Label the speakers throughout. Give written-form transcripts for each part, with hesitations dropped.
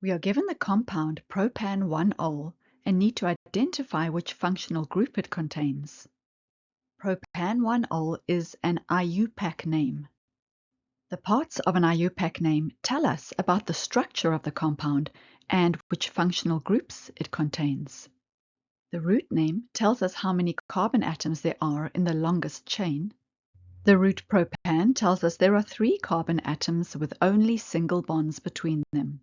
Speaker 1: We are given the compound propan-1-ol and need to identify which functional group it contains. Propan-1-ol is an IUPAC name. The parts of an IUPAC name tell us about the structure of the compound and which functional groups it contains. The root name tells us how many carbon atoms there are in the longest chain. The root propan tells us there are 3 carbon atoms with only single bonds between them.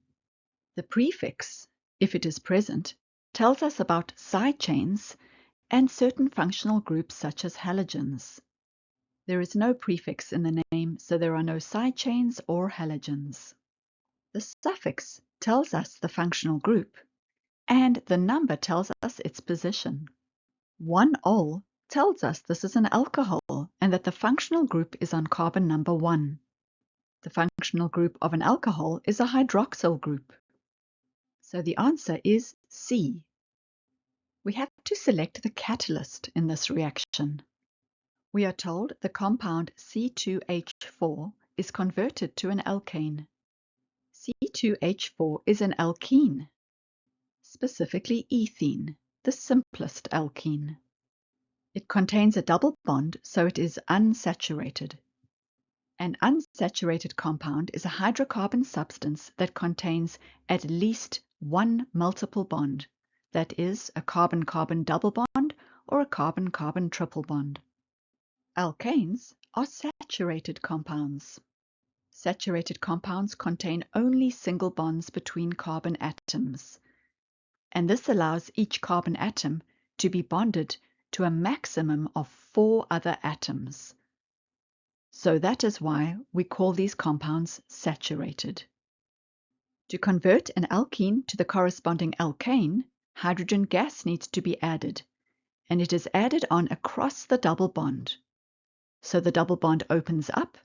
Speaker 1: The prefix, if it is present, tells us about side chains and certain functional groups such as halogens. There is no prefix in the name, so there are no side chains or halogens. The suffix tells us the functional group, and the number tells us its position. 1-ol tells us this is an alcohol and that the functional group is on carbon number 1. The functional group of an alcohol is a hydroxyl group. So the answer is C. We have to select the catalyst in this reaction. We are told the compound C2H4 is converted to an alkane. C2H4 is an alkene, specifically ethene, the simplest alkene. It contains a double bond, so it is unsaturated. An unsaturated compound is a hydrocarbon substance that contains at least one multiple bond, that is, a carbon-carbon double bond or a carbon-carbon triple bond. Alkanes are saturated compounds. Saturated compounds contain only single bonds between carbon atoms, and this allows each carbon atom to be bonded to a maximum of 4 other atoms. So that is why we call these compounds saturated. To convert an alkene to the corresponding alkane, hydrogen gas needs to be added, and it is added on across the double bond. So the double bond opens up,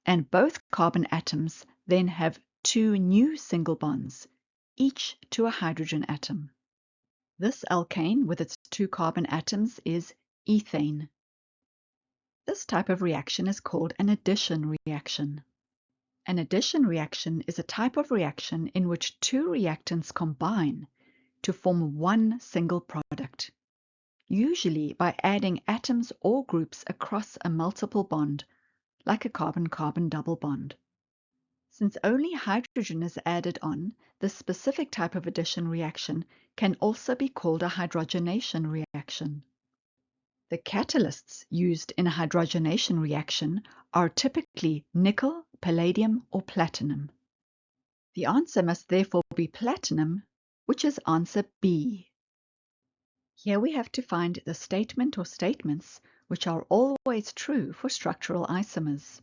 Speaker 1: and both carbon atoms then have 2 new single bonds, each to a hydrogen atom. This alkane with its 2 carbon atoms is ethane. This type of reaction is called an addition reaction. An addition reaction is a type of reaction in which 2 reactants combine to form one single product, usually by adding atoms or groups across a multiple bond, like a carbon-carbon double bond. Since only hydrogen is added on, this specific type of addition reaction can also be called a hydrogenation reaction. The catalysts used in a hydrogenation reaction are typically nickel, palladium, or platinum. The answer must therefore be platinum, which is answer B. Here we have to find the statement or statements which are always true for structural isomers.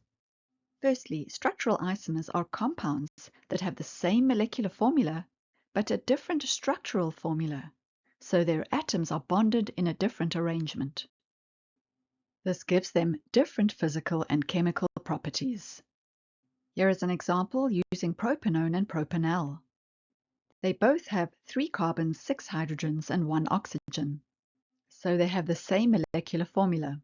Speaker 1: Firstly, structural isomers are compounds that have the same molecular formula but a different structural formula, so their atoms are bonded in a different arrangement. This gives them different physical and chemical properties. Here is an example using propanone and propanal. They both have 3 carbons, 6 hydrogens, and 1 oxygen, so they have the same molecular formula.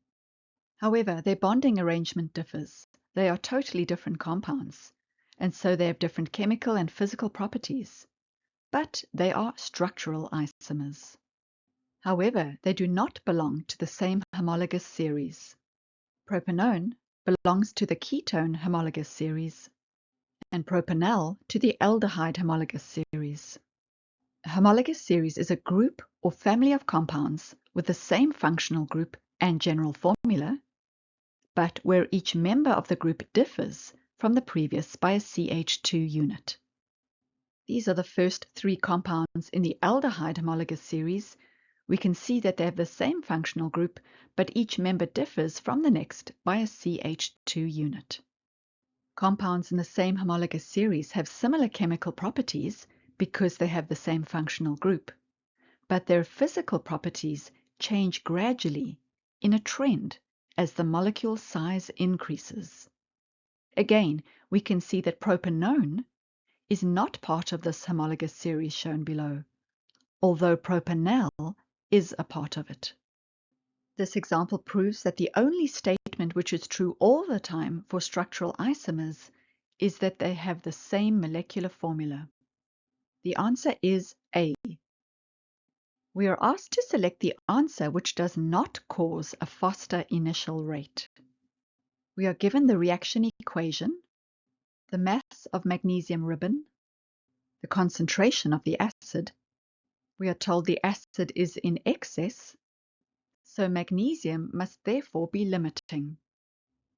Speaker 1: However, their bonding arrangement differs. They are totally different compounds, and so they have different chemical and physical properties, but they are structural isomers. However, they do not belong to the same homologous series. Propanone belongs to the ketone homologous series, and propanal to the aldehyde homologous series. A homologous series is a group or family of compounds with the same functional group and general formula, but where each member of the group differs from the previous by a CH2 unit. These are the first 3 compounds in the aldehyde homologous series. We can see that they have the same functional group, but each member differs from the next by a CH2 unit. Compounds in the same homologous series have similar chemical properties because they have the same functional group, but their physical properties change gradually in a trend as the molecule size increases. Again, we can see that propanone is not part of this homologous series shown below, although propanal is a part of it. This example proves that the only statement which is true all the time for structural isomers is that they have the same molecular formula. The answer is A. We are asked to select the answer which does not cause a faster initial rate. We are given the reaction equation, the mass of magnesium ribbon, the concentration of the acid. We are told the acid is in excess, so magnesium must therefore be limiting.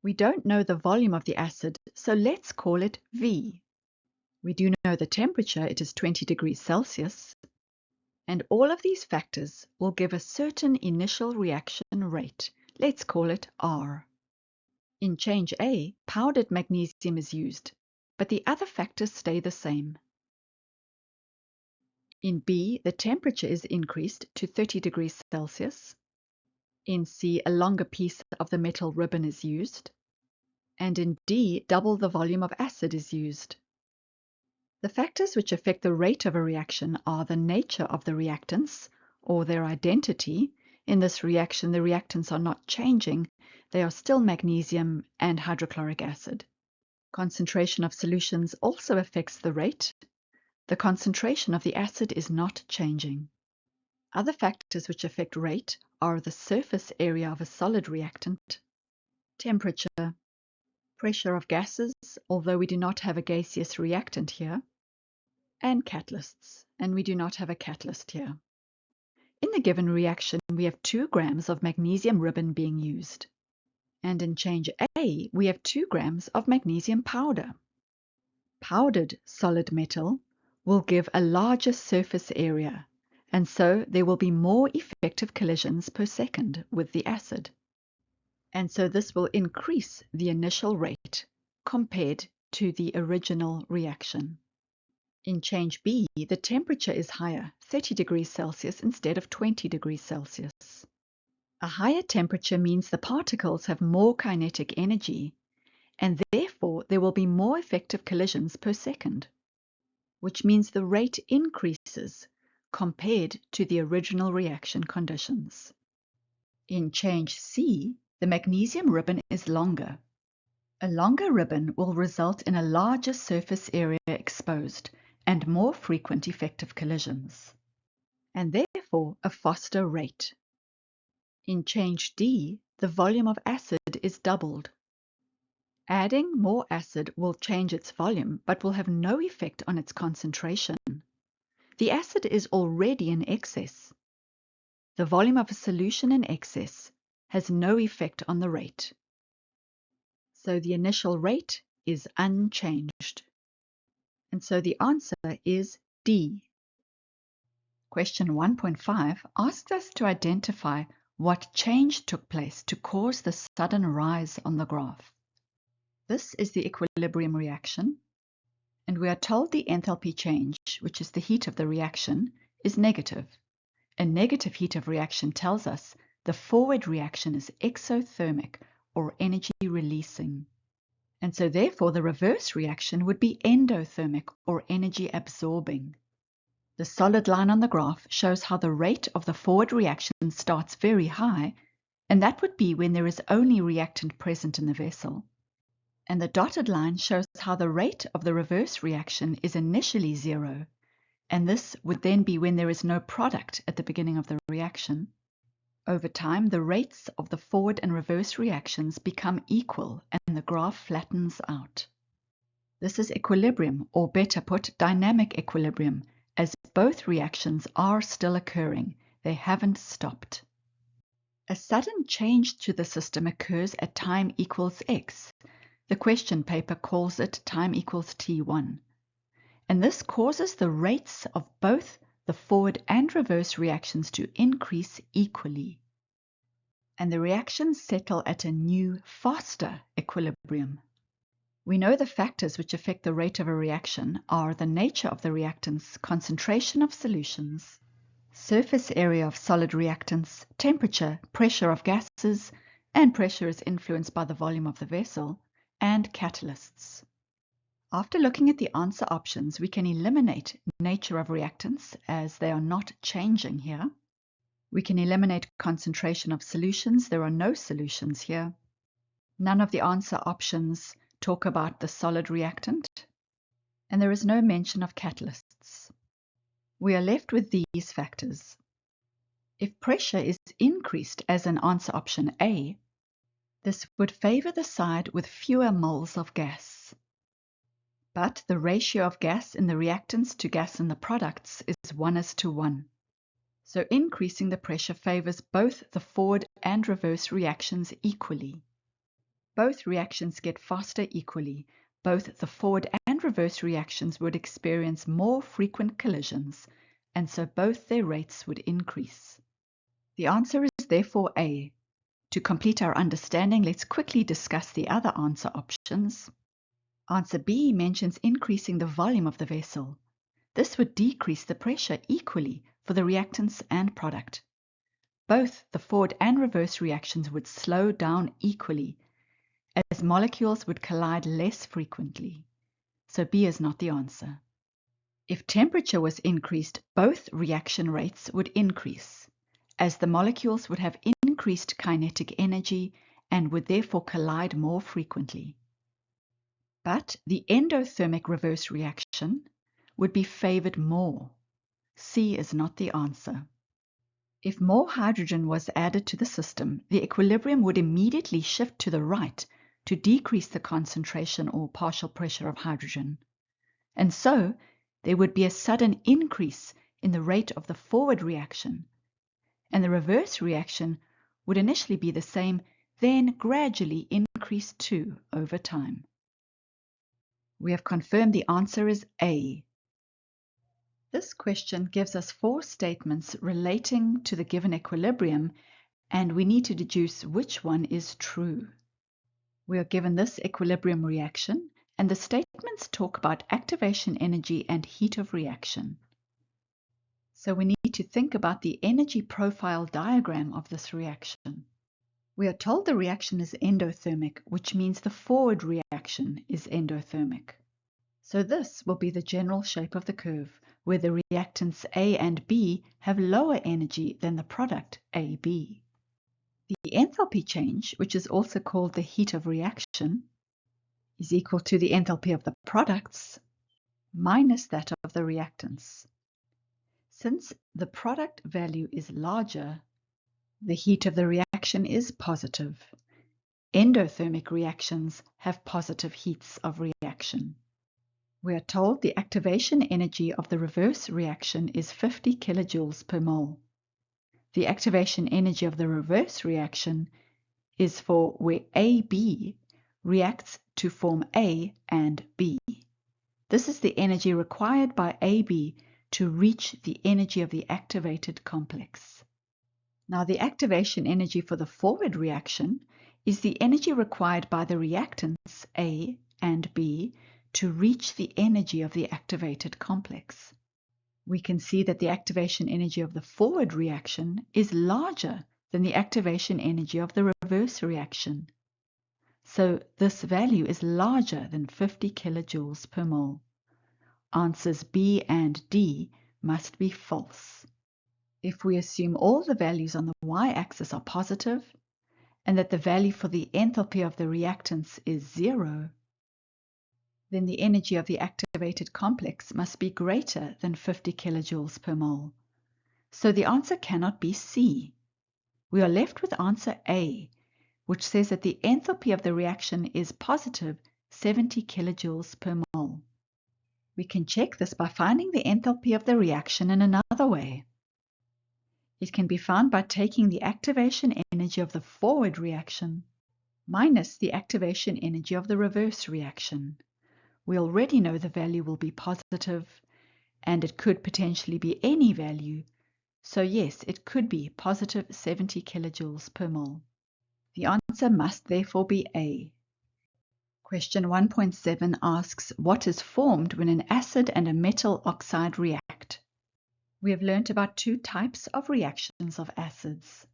Speaker 1: We don't know the volume of the acid, so let's call it V. We do know the temperature, it is 20 degrees Celsius, and all of these factors will give a certain initial reaction rate. Let's call it R. In change A, powdered magnesium is used, but the other factors stay the same. In B, the temperature is increased to 30 degrees Celsius. In C, a longer piece of the metal ribbon is used. And in D, double the volume of acid is used. The factors which affect the rate of a reaction are the nature of the reactants, or their identity. In this reaction, the reactants are not changing. They are still magnesium and hydrochloric acid. Concentration of solutions also affects the rate. The concentration of the acid is not changing. Other factors which affect rate are the surface area of a solid reactant, temperature, pressure of gases, although we do not have a gaseous reactant here, and catalysts, and we do not have a catalyst here. In the given reaction, we have 2 grams of magnesium ribbon being used. And in change A, we have 2 grams of magnesium powder. Powdered solid metal will give a larger surface area, and so there will be more effective collisions per second with the acid. And so this will increase the initial rate compared to the original reaction. In change B, the temperature is higher, 30 degrees Celsius instead of 20 degrees Celsius. A higher temperature means the particles have more kinetic energy, and therefore there will be more effective collisions per second, which means the rate increases compared to the original reaction conditions. In change C, the magnesium ribbon is longer. A longer ribbon will result in a larger surface area exposed and more frequent effective collisions, and therefore a faster rate. In change D, the volume of acid is doubled. Adding more acid will change its volume, but will have no effect on its concentration. The acid is already in excess. The volume of a solution in excess has no effect on the rate. So the initial rate is unchanged. And so the answer is D. Question 1.5 asks us to identify what change took place to cause the sudden rise on the graph. This is the equilibrium reaction, and we are told the enthalpy change, which is the heat of the reaction, is negative. A negative heat of reaction tells us the forward reaction is exothermic, or energy releasing. And so therefore the reverse reaction would be endothermic, or energy absorbing. The solid line on the graph shows how the rate of the forward reaction starts very high, and that would be when there is only reactant present in the vessel. And the dotted line shows how the rate of the reverse reaction is initially 0, and this would then be when there is no product at the beginning of the reaction. Over time, the rates of the forward and reverse reactions become equal, and the graph flattens out. This is equilibrium, or better put, dynamic equilibrium, as both reactions are still occurring. They haven't stopped. A sudden change to the system occurs at time equals x. The question paper calls it time equals t1. And this causes the rates of both the forward and reverse reactions to increase equally. And the reactions settle at a new, faster equilibrium. We know the factors which affect the rate of a reaction are the nature of the reactants, concentration of solutions, surface area of solid reactants, temperature, pressure of gases, and pressure is influenced by the volume of the vessel, and catalysts. After looking at the answer options, we can eliminate nature of reactants as they are not changing here. We can eliminate concentration of solutions. There are no solutions here. None of the answer options talk about the solid reactant, and there is no mention of catalysts. We are left with these factors. If pressure is increased as in answer option A, this would favor the side with fewer moles of gas. But the ratio of gas in the reactants to gas in the products is 1:1. So increasing the pressure favors both the forward and reverse reactions equally. Both reactions get faster equally. Both the forward and reverse reactions would experience more frequent collisions, and so both their rates would increase. The answer is therefore A. To complete our understanding, let's quickly discuss the other answer options. Answer B mentions increasing the volume of the vessel. This would decrease the pressure equally for the reactants and product. Both the forward and reverse reactions would slow down equally, as molecules would collide less frequently. So B is not the answer. If temperature was increased, both reaction rates would increase, as the molecules would have increased kinetic energy and would therefore collide more frequently. But the endothermic reverse reaction would be favored more. C is not the answer. If more hydrogen was added to the system, the equilibrium would immediately shift to the right to decrease the concentration or partial pressure of hydrogen. And so, there would be a sudden increase in the rate of the forward reaction, and the reverse reaction would initially be the same, then gradually increase too over time. We have confirmed the answer is A. This question gives us 4 statements relating to the given equilibrium, and we need to deduce which one is true. We are given this equilibrium reaction, and the statements talk about activation energy and heat of reaction. So we need to think about the energy profile diagram of this reaction. We are told the reaction is endothermic, which means the forward reaction is endothermic. So this will be the general shape of the curve, where the reactants A and B have lower energy than the product AB. The enthalpy change, which is also called the heat of reaction, is equal to the enthalpy of the products minus that of the reactants. Since the product value is larger, the heat of the reaction is positive. Endothermic reactions have positive heats of reaction. We are told the activation energy of the reverse reaction is 50 kilojoules per mole. The activation energy of the reverse reaction is for where AB reacts to form A and B. This is the energy required by AB to reach the energy of the activated complex. Now the activation energy for the forward reaction is the energy required by the reactants A and B to reach the energy of the activated complex. We can see that the activation energy of the forward reaction is larger than the activation energy of the reverse reaction. So this value is larger than 50 kilojoules per mole. Answers B and D must be false. If we assume all the values on the y-axis are positive, and that the value for the enthalpy of the reactants is 0, then the energy of the activated complex must be greater than 50 kilojoules per mole. So the answer cannot be C. We are left with answer A, which says that the enthalpy of the reaction is positive 70 kilojoules per mole. We can check this by finding the enthalpy of the reaction in another way. It can be found by taking the activation energy of the forward reaction minus the activation energy of the reverse reaction. We already know the value will be positive, and it could potentially be any value. So yes, it could be positive 70 kilojoules per mole. The answer must therefore be A. Question 1.7 asks, what is formed when an acid and a metal oxide react? We have learnt about 2 types of reactions of acids.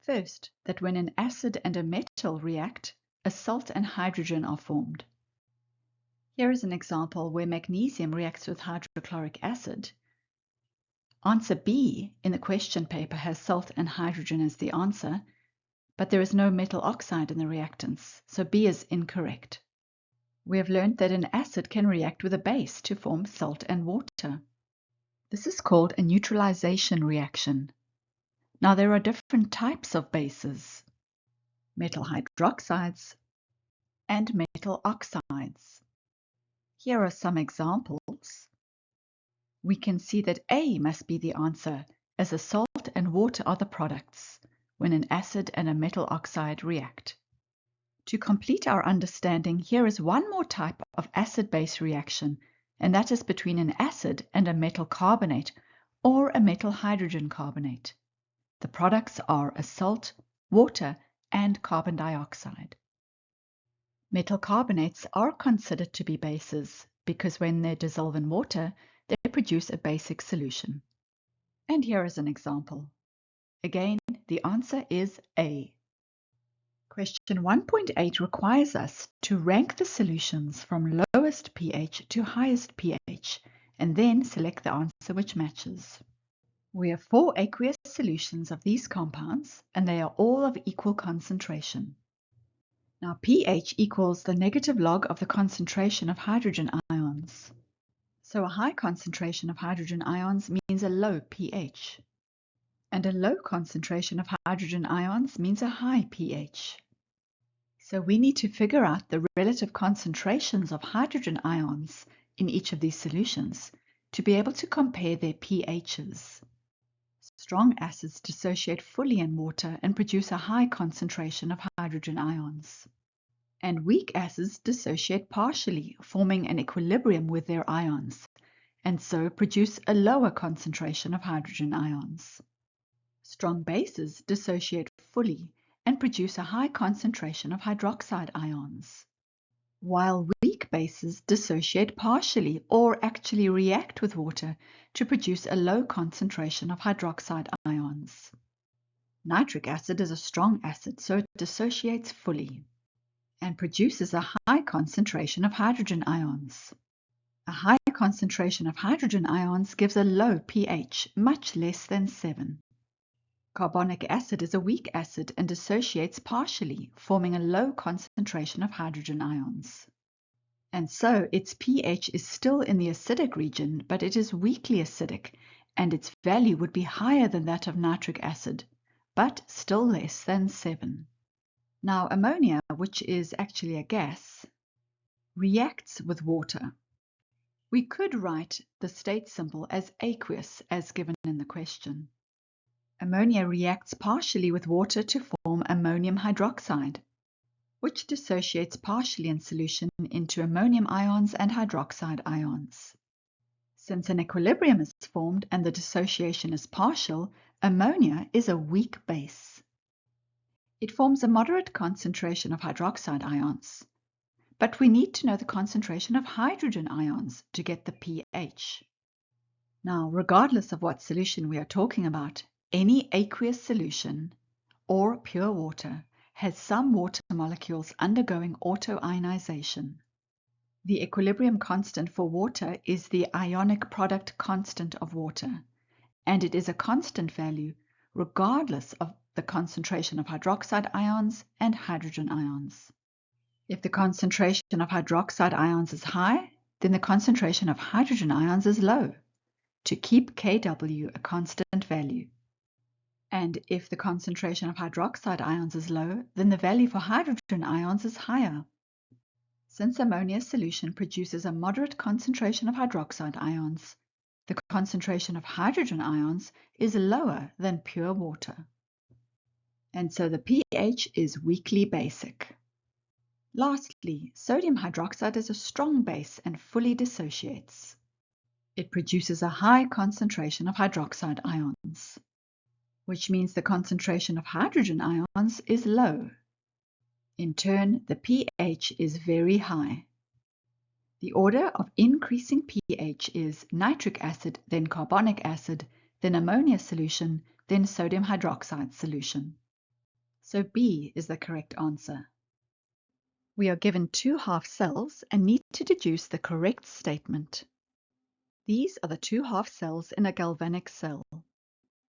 Speaker 1: First, that when an acid and a metal react, a salt and hydrogen are formed. Here is an example where magnesium reacts with hydrochloric acid. Answer B in the question paper has salt and hydrogen as the answer, but there is no metal oxide in the reactants, so B is incorrect. We have learned that an acid can react with a base to form salt and water. This is called a neutralization reaction. Now there are different types of bases: metal hydroxides and metal oxides. Here are some examples. We can see that A must be the answer, as a salt and water are the products when an acid and a metal oxide react. To complete our understanding, here is one more type of acid-base reaction, and that is between an acid and a metal carbonate or a metal hydrogen carbonate. The products are a salt, water, and carbon dioxide. Metal carbonates are considered to be bases because when they dissolve in water, they produce a basic solution. And here is an example. Again, the answer is A. Question 1.8 requires us to rank the solutions from lowest pH to highest pH, and then select the answer which matches. We have 4 aqueous solutions of these compounds, and they are all of equal concentration. Now pH equals the negative log of the concentration of hydrogen ions. So a high concentration of hydrogen ions means a low pH. And a low concentration of hydrogen ions means a high pH. So we need to figure out the relative concentrations of hydrogen ions in each of these solutions to be able to compare their pHs. Strong acids dissociate fully in water and produce a high concentration of hydrogen ions. And weak acids dissociate partially, forming an equilibrium with their ions, and so produce a lower concentration of hydrogen ions. Strong bases dissociate fully and produce a high concentration of hydroxide ions, while weak bases dissociate partially or actually react with water to produce a low concentration of hydroxide ions. Nitric acid is a strong acid, so it dissociates fully and produces a high concentration of hydrogen ions. A high concentration of hydrogen ions gives a low pH, much less than 7. Carbonic acid is a weak acid and dissociates partially, forming a low concentration of hydrogen ions. And so its pH is still in the acidic region, but it is weakly acidic, and its value would be higher than that of nitric acid, but still less than 7. Now ammonia, which is actually a gas, reacts with water. We could write the state symbol as aqueous as given in the question. Ammonia reacts partially with water to form ammonium hydroxide, which dissociates partially in solution into ammonium ions and hydroxide ions. Since an equilibrium is formed and the dissociation is partial, ammonia is a weak base. It forms a moderate concentration of hydroxide ions, but we need to know the concentration of hydrogen ions to get the pH. Now, regardless of what solution we are talking about, any aqueous solution or pure water has some water molecules undergoing autoionization. The equilibrium constant for water is the ionic product constant of water, and it is a constant value regardless of the concentration of hydroxide ions and hydrogen ions. If the concentration of hydroxide ions is high, then the concentration of hydrogen ions is low, to keep Kw a constant value. And if the concentration of hydroxide ions is low, then the value for hydrogen ions is higher. Since ammonia solution produces a moderate concentration of hydroxide ions, the concentration of hydrogen ions is lower than pure water. And so the pH is weakly basic. Lastly, sodium hydroxide is a strong base and fully dissociates. It produces a high concentration of hydroxide ions, which means the concentration of hydrogen ions is low. In turn, the pH is very high. The order of increasing pH is nitric acid, then carbonic acid, then ammonia solution, then sodium hydroxide solution. So B is the correct answer. We are given 2 half cells and need to deduce the correct statement. These are the 2 half cells in a galvanic cell.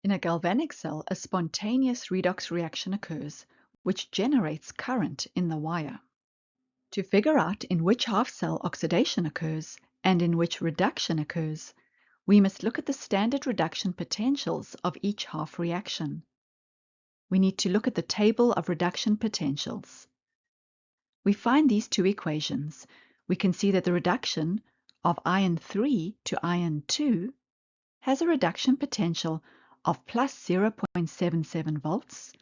Speaker 1: In a galvanic cell, a spontaneous redox reaction occurs, which generates current in the wire. To figure out in which half cell oxidation occurs and in which reduction occurs, we must look at the standard reduction potentials of each half reaction. We need to look at the table of reduction potentials. We find these two equations. We can see that the reduction of iron 3 to iron 2 has a reduction potential of plus 0.77 volts,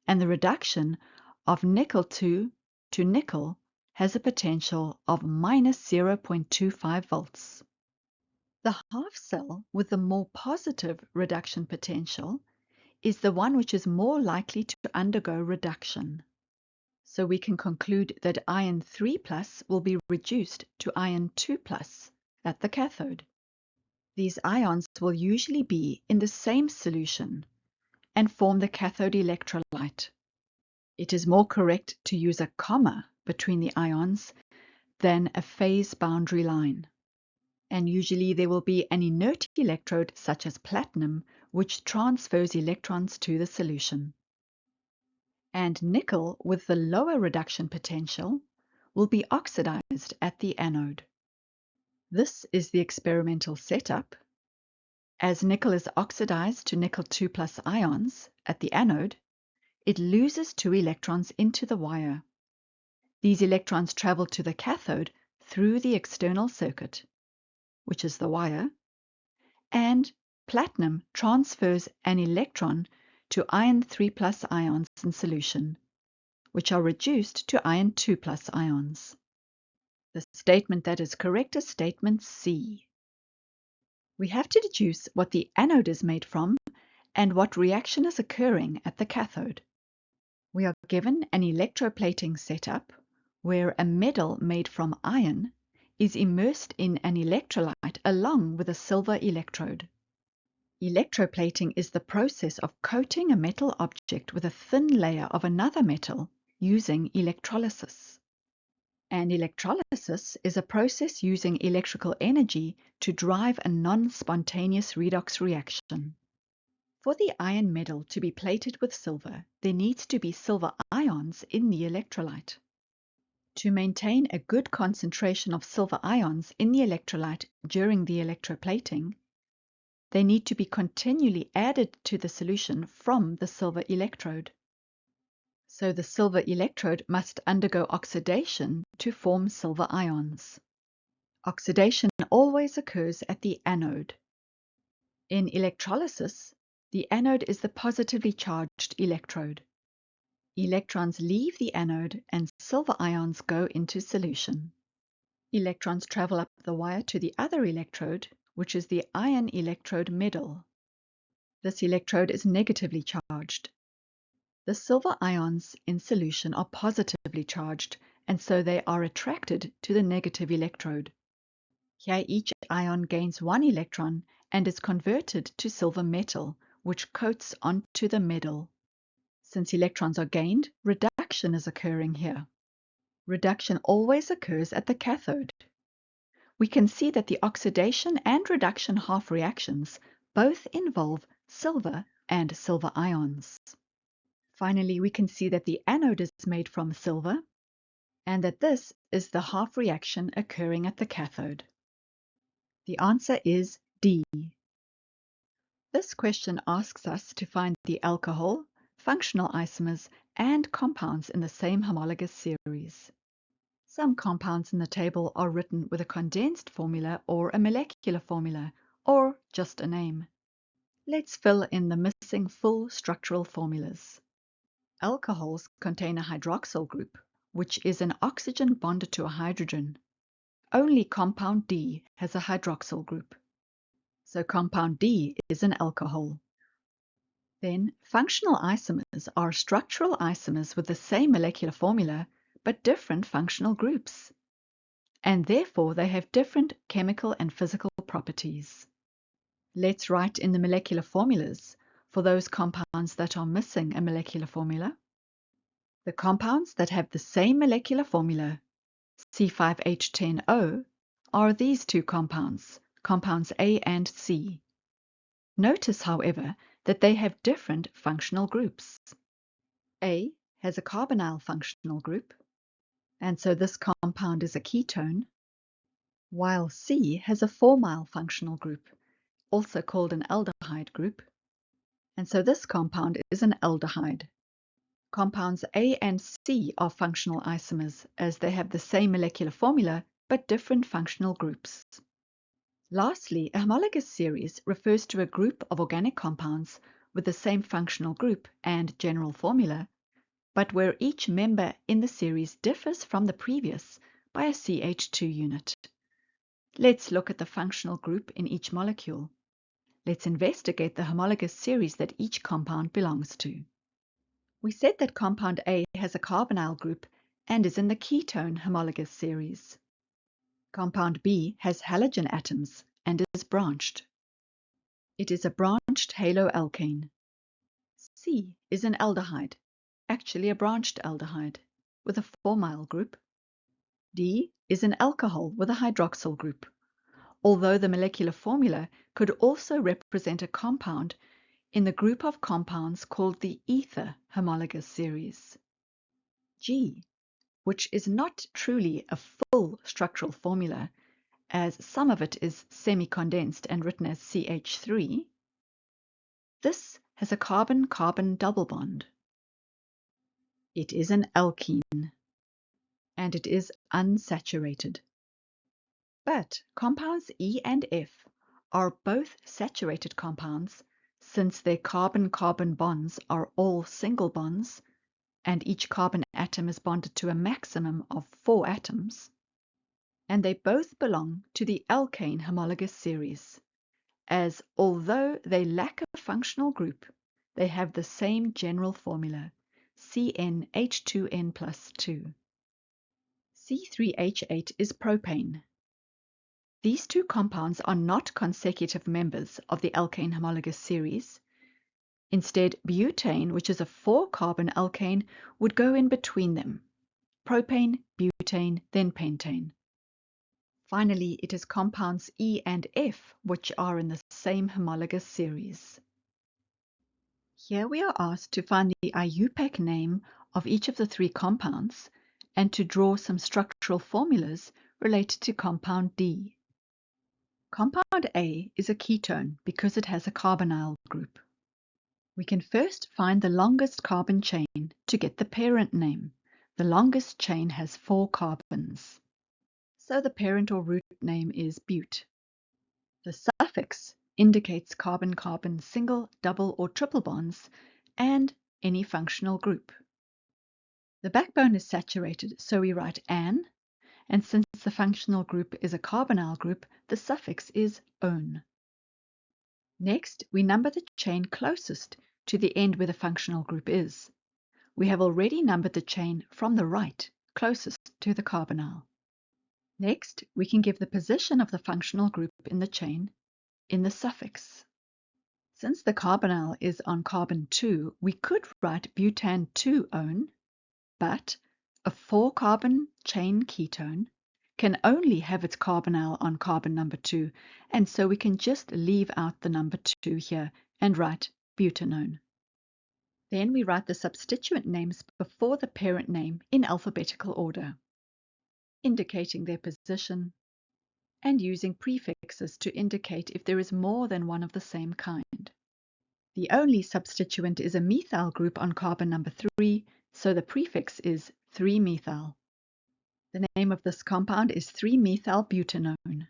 Speaker 1: and the reduction of nickel 2 to nickel has a potential of minus 0.25 volts. The half cell with the more positive reduction potential is the one which is more likely to undergo reduction. So we can conclude that iron 3 plus will be reduced to iron 2 plus at the cathode. These ions will usually be in the same solution and form the cathode electrolyte. It is more correct to use a comma between the ions than a phase boundary line. And usually there will be an inert electrode such as platinum which transfers electrons to the solution. And nickel with the lower reduction potential will be oxidized at the anode. This is the experimental setup. As nickel is oxidized to nickel 2 plus ions at the anode, it loses 2 electrons into the wire. These electrons travel to the cathode through the external circuit, which is the wire, and platinum transfers an electron to iron 3 plus ions in solution, which are reduced to iron 2 plus ions. The statement that is correct is statement C. We have to deduce what the anode is made from and what reaction is occurring at the cathode. We are given an electroplating setup where a metal made from iron is immersed in an electrolyte along with a silver electrode. Electroplating is the process of coating a metal object with a thin layer of another metal using electrolysis. And electrolysis is a process using electrical energy to drive a non-spontaneous redox reaction. For the iron metal to be plated with silver, there needs to be silver ions in the electrolyte. To maintain a good concentration of silver ions in the electrolyte during the electroplating, they need to be continually added to the solution from the silver electrode. So the silver electrode must undergo oxidation to form silver ions. Oxidation always occurs at the anode. In electrolysis, the anode is the positively charged electrode. Electrons leave the anode and silver ions go into solution. Electrons travel up the wire to the other electrode, which is the iron electrode middle. This electrode is negatively charged. The silver ions in solution are positively charged, and so they are attracted to the negative electrode. Here each ion gains 1 electron and is converted to silver metal, which coats onto the middle. Since electrons are gained, reduction is occurring here. Reduction always occurs at the cathode. We can see that the oxidation and reduction half reactions both involve silver and silver ions. Finally, we can see that the anode is made from silver and that this is the half reaction occurring at the cathode. The answer is D. This question asks us to find the alcohol, functional isomers, and compounds in the same homologous series. Some compounds in the table are written with a condensed formula or a molecular formula, or just a name. Let's fill in the missing full structural formulas. Alcohols contain a hydroxyl group, which is an oxygen bonded to a hydrogen. Only compound D has a hydroxyl group. So compound D is an alcohol. Then functional isomers are structural isomers with the same molecular formula, but different functional groups. And therefore they have different chemical and physical properties. Let's write in the molecular formulas for those compounds that are missing a molecular formula. The compounds that have the same molecular formula, C5H10O, are these two compounds, compounds A and C. Notice, however, that they have different functional groups. A has a carbonyl functional group, and so this compound is a ketone. while C has a 4-mile functional group, also called an aldehyde group, and so this compound is an aldehyde. Compounds A and C are functional isomers as they have the same molecular formula but different functional groups. Lastly, a homologous series refers to a group of organic compounds with the same functional group and general formula, but where each member in the series differs from the previous by a CH2 unit. Let's look at the functional group in each molecule. Let's investigate the homologous series that each compound belongs to. We said that compound A has a carbonyl group and is in the ketone homologous series. Compound B has halogen atoms and is branched. It is a branched haloalkane. C is an aldehyde, actually a branched aldehyde, with a 4-mile group. D is an alcohol with a hydroxyl group, although the molecular formula could also represent a compound in the group of compounds called the ether homologous series. G, which is not truly a full structural formula, as some of it is semi-condensed and written as CH3, this has a carbon-carbon double bond. It is an alkene, and it is unsaturated. But compounds E and F are both saturated compounds since their carbon-carbon bonds are all single bonds and each carbon atom is bonded to a maximum of 4 atoms, and they both belong to the alkane homologous series, as although they lack a functional group, they have the same general formula, CnH2n plus 2. C3H8 is propane. These two compounds are not consecutive members of the alkane homologous series. Instead, butane, which is a 4-carbon alkane, would go in between them. Propane, butane, then pentane. Finally, it is compounds E and F which are in the same homologous series. Here we are asked to find the IUPAC name of each of the 3 compounds and to draw some structural formulas related to compound D. Compound A is a ketone because it has a carbonyl group. We can first find the longest carbon chain to get the parent name. The longest chain has 4 carbons, so the parent or root name is bute. The suffix indicates carbon-carbon single, double, or triple bonds and any functional group. The backbone is saturated, so we write an, and since the functional group is a carbonyl group, the suffix is -one. Next, we number the chain closest to the end where the functional group is. We have already numbered the chain from the right, closest to the carbonyl. Next, we can give the position of the functional group in the chain in the suffix. Since the carbonyl is on carbon 2, we could write butan 2-one, but a 4-carbon chain ketone can only have its carbonyl on carbon number 2, and so we can just leave out the number 2 here and write butanone. Then we write the substituent names before the parent name in alphabetical order, indicating their position and using prefixes to indicate if there is more than one of the same kind. The only substituent is a methyl group on carbon number 3, so the prefix is 3-methyl. The name of this compound is 3-methylbutanone.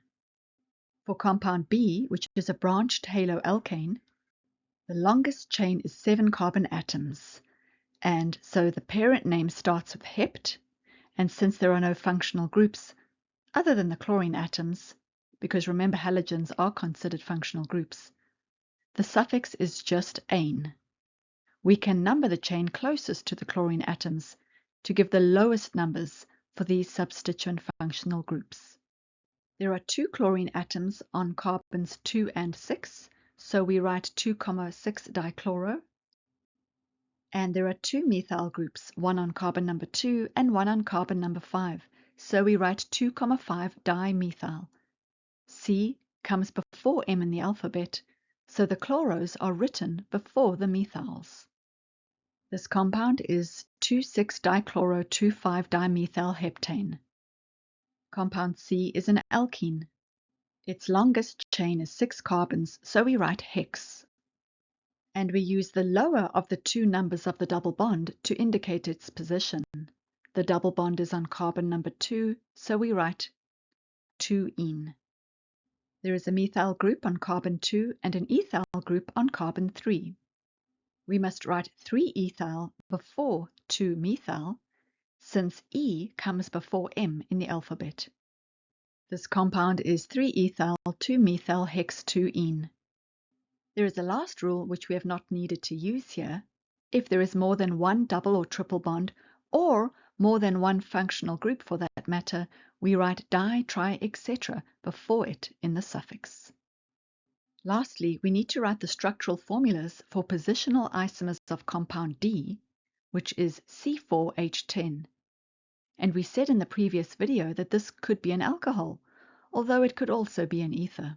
Speaker 1: For compound B, which is a branched haloalkane, the longest chain is 7 carbon atoms, and so the parent name starts with hept, and since there are no functional groups other than the chlorine atoms, because remember halogens are considered functional groups, the suffix is just -ane. We can number the chain closest to the chlorine atoms to give the lowest numbers for these substituent functional groups. There are 2 chlorine atoms on carbons 2 and 6, so we write 2,6-dichloro. And there are 2 methyl groups, one on carbon number 2 and one on carbon number 5, so we write 2,5-dimethyl. C comes before M in the alphabet, so the chloros are written before the methyls. This compound is 2,6-dichloro 2,5-dimethylheptane. Compound C is an alkene. Its longest chain is 6 carbons, so we write hex. And we use the lower of the two numbers of the double bond to indicate its position. The double bond is on carbon number 2, so we write 2-ene. There is a methyl group on carbon 2 and an ethyl group on carbon 3. We must write 3-ethyl before 2-methyl, since E comes before M in the alphabet. This compound is 3-ethyl 2-methyl hex 2-ene. There is a last rule which we have not needed to use here. If there is more than one double or triple bond, or more than one functional group for that matter, we write di, tri, etc. before it in the suffix. Lastly, we need to write the structural formulas for positional isomers of compound D, which is C4H10. And we said in the previous video that this could be an alcohol, although it could also be an ether.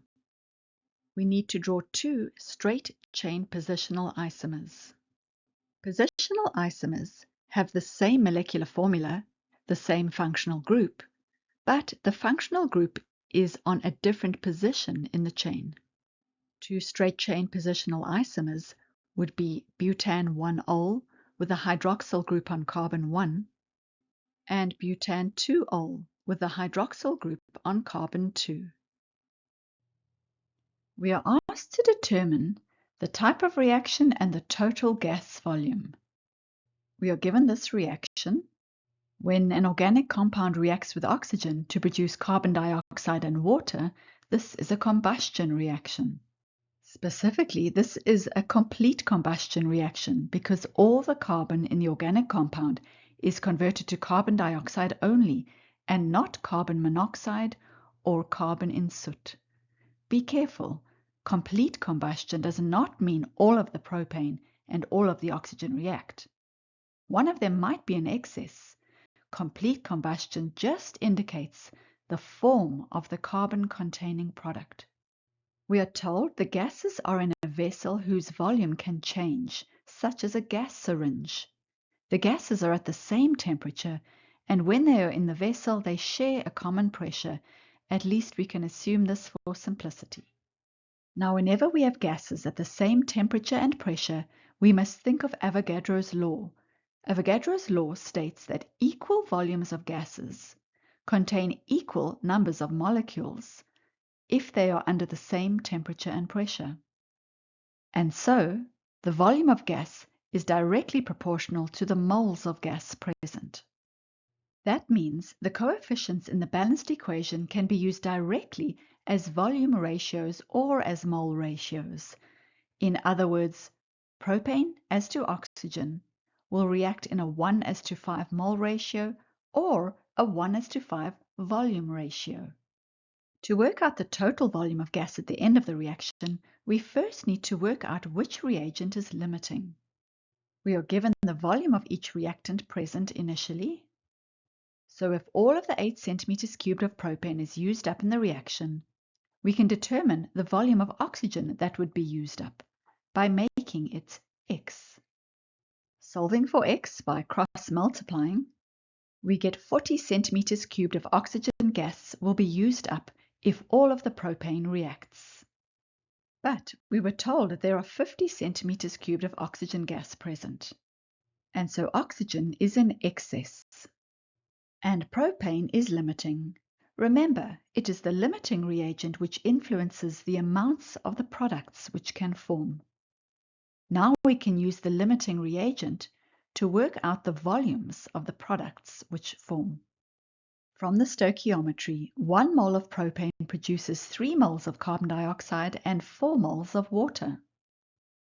Speaker 1: We need to draw two straight chain positional isomers. Positional isomers have the same molecular formula, the same functional group, but the functional group is on a different position in the chain. Two straight chain positional isomers would be butan 1-ol with a hydroxyl group on carbon 1 and butan 2-ol with a hydroxyl group on carbon 2. We are asked to determine the type of reaction and the total gas volume. We are given this reaction. When an organic compound reacts with oxygen to produce carbon dioxide and water, this is a combustion reaction. Specifically, this is a complete combustion reaction because all the carbon in the organic compound is converted to carbon dioxide only and not carbon monoxide or carbon in soot. Be careful, complete combustion does not mean all of the propane and all of the oxygen react. One of them might be in excess. Complete combustion just indicates the form of the carbon-containing product. We are told the gases are in a vessel whose volume can change, such as a gas syringe. The gases are at the same temperature, and when they are in the vessel, they share a common pressure. At least we can assume this for simplicity. Now, whenever we have gases at the same temperature and pressure, we must think of Avogadro's law. Avogadro's law states that equal volumes of gases contain equal numbers of molecules if they are under the same temperature and pressure. And so, the volume of gas is directly proportional to the moles of gas present. That means the coefficients in the balanced equation can be used directly as volume ratios or as mole ratios. In other words, propane as to oxygen will react in a 1:5 mole ratio or a 1:5 volume ratio. To work out the total volume of gas at the end of the reaction, we first need to work out which reagent is limiting. We are given the volume of each reactant present initially. So if all of the 8 centimeters cubed of propane is used up in the reaction, we can determine the volume of oxygen that would be used up by making it X. Solving for X by cross-multiplying, we get 40 centimeters cubed of oxygen gas will be used up if all of the propane reacts. But we were told that there are 50 centimeters cubed of oxygen gas present, and so oxygen is in excess. And propane is limiting. Remember, it is the limiting reagent which influences the amounts of the products which can form. Now we can use the limiting reagent to work out the volumes of the products which form. From the stoichiometry, 1 mole of propane produces 3 moles of carbon dioxide and 4 moles of water.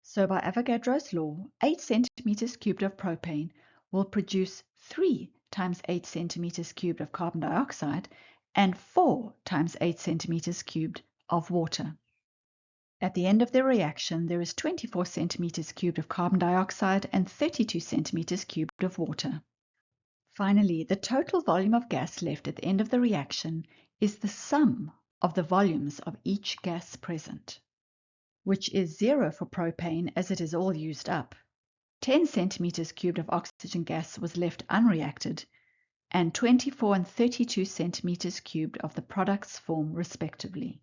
Speaker 1: So by Avogadro's law, 8 centimeters cubed of propane will produce 3 times 8 centimeters cubed of carbon dioxide and 4 times 8 centimeters cubed of water. At the end of the reaction, there is 24 centimeters cubed of carbon dioxide and 32 centimeters cubed of water. Finally, the total volume of gas left at the end of the reaction is the sum of the volumes of each gas present, which is 0 for propane as it is all used up. 10 centimeters cubed of oxygen gas was left unreacted, and 24 and 32 centimeters cubed of the products form respectively.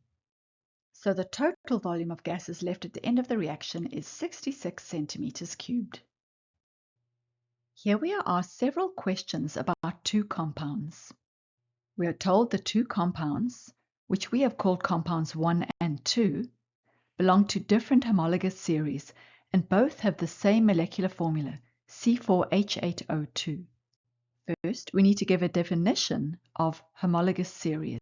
Speaker 1: So the total volume of gases left at the end of the reaction is 66 centimeters cubed. Here we are asked several questions about two compounds. We are told the two compounds, which we have called compounds 1 and 2, belong to different homologous series and both have the same molecular formula, C4H8O2. First, we need to give a definition of homologous series.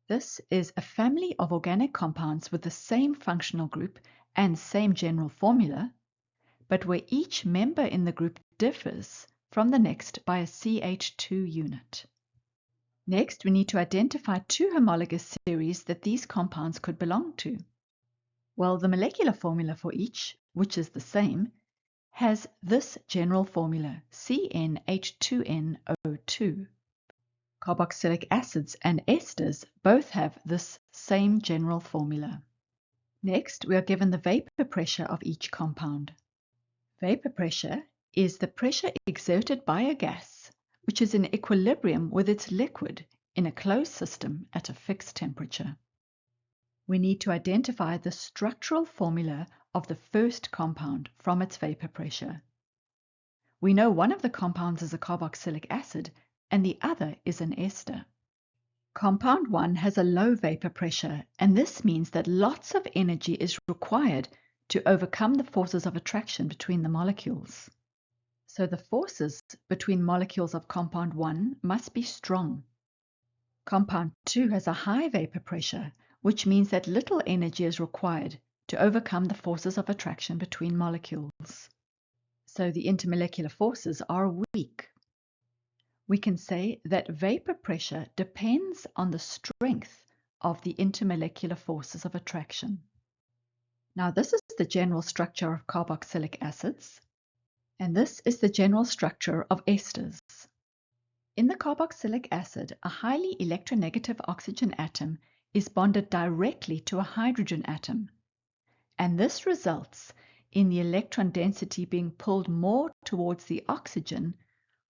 Speaker 1: This is a family of organic compounds with the same functional group and same general formula, but where each member in the group differs from the next by a CH2 unit. Next, we need to identify two homologous series that these compounds could belong to. Well, the molecular formula for each, which is the same, has this general formula, CnH2nO2. Carboxylic acids and esters both have this same general formula. Next, we are given the vapor pressure of each compound. Vapor pressure is the pressure exerted by a gas which is in equilibrium with its liquid in a closed system at a fixed temperature. We need to identify the structural formula of the first compound from its vapor pressure. We know one of the compounds is a carboxylic acid and the other is an ester. Compound 1 has a low vapor pressure, and this means that lots of energy is required to overcome the forces of attraction between the molecules. So the forces between molecules of compound 1 must be strong. Compound 2 has a high vapor pressure, which means that little energy is required to overcome the forces of attraction between molecules. So the intermolecular forces are weak. We can say that vapor pressure depends on the strength of the intermolecular forces of attraction. Now this is the general structure of carboxylic acids, and this is the general structure of esters. In the carboxylic acid, a highly electronegative oxygen atom is bonded directly to a hydrogen atom, and this results in the electron density being pulled more towards the oxygen,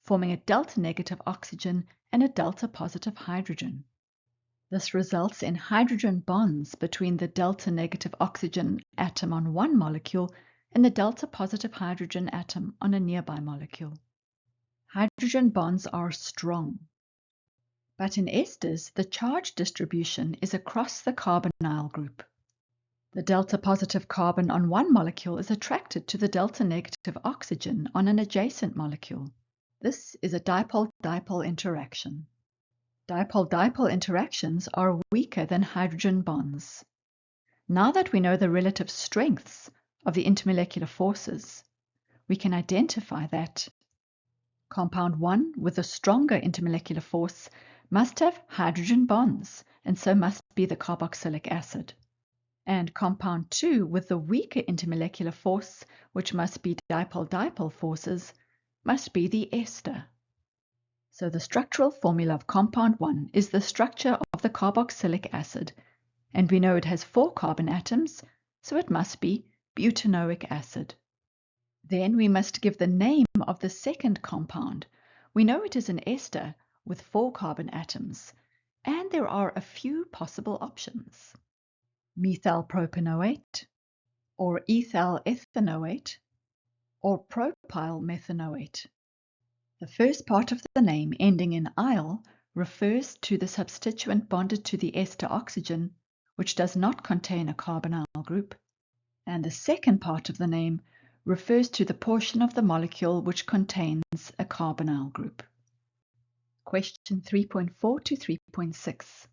Speaker 1: forming a delta negative oxygen and a delta positive hydrogen. This results in hydrogen bonds between the delta negative oxygen atom on one molecule and the delta positive hydrogen atom on a nearby molecule. Hydrogen bonds are strong. But in esters, the charge distribution is across the carbonyl group. The delta positive carbon on one molecule is attracted to the delta negative oxygen on an adjacent molecule. This is a dipole-dipole interaction. Dipole-dipole interactions are weaker than hydrogen bonds. Now that we know the relative strengths of the intermolecular forces, we can identify that compound 1 with a stronger intermolecular force must have hydrogen bonds, and so must be the carboxylic acid. And compound 2 with the weaker intermolecular force, which must be dipole-dipole forces, must be the ester. So the structural formula of compound 1 is the structure of the carboxylic acid, and we know it has 4 carbon atoms, so it must be butanoic acid. Then we must give the name of the second compound. We know it is an ester with 4 carbon atoms, and there are a few possible options. Methyl propanoate, or ethyl ethanoate, or propyl methanoate. The first part of the name ending in "-yl" refers to the substituent bonded to the ester oxygen, which does not contain a carbonyl group, and the second part of the name refers to the portion of the molecule which contains a carbonyl group. Question 3.4 to 3.6.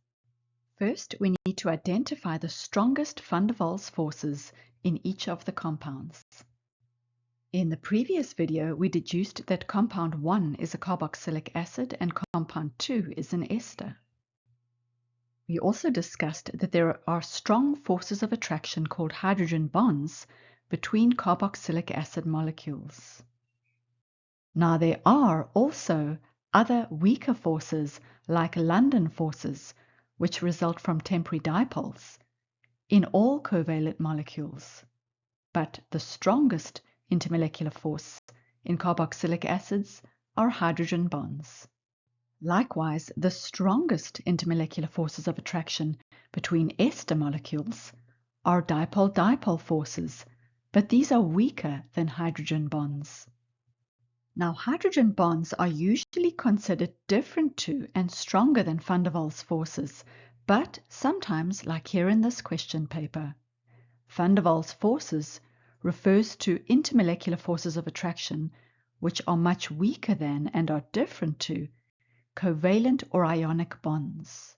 Speaker 1: First, we need to identify the strongest van der Waals forces in each of the compounds. In the previous video, we deduced that compound 1 is a carboxylic acid and compound 2 is an ester. We also discussed that there are strong forces of attraction called hydrogen bonds between carboxylic acid molecules. Now there are also other weaker forces like London forces, which result from temporary dipoles, in all covalent molecules. But the strongest intermolecular force in carboxylic acids are hydrogen bonds. Likewise, the strongest intermolecular forces of attraction between ester molecules are dipole-dipole forces, but these are weaker than hydrogen bonds. Now, hydrogen bonds are usually considered different to and stronger than van der Waals forces, but sometimes, like here in this question paper, van der Waals forces refers to intermolecular forces of attraction which are much weaker than and are different to covalent or ionic bonds.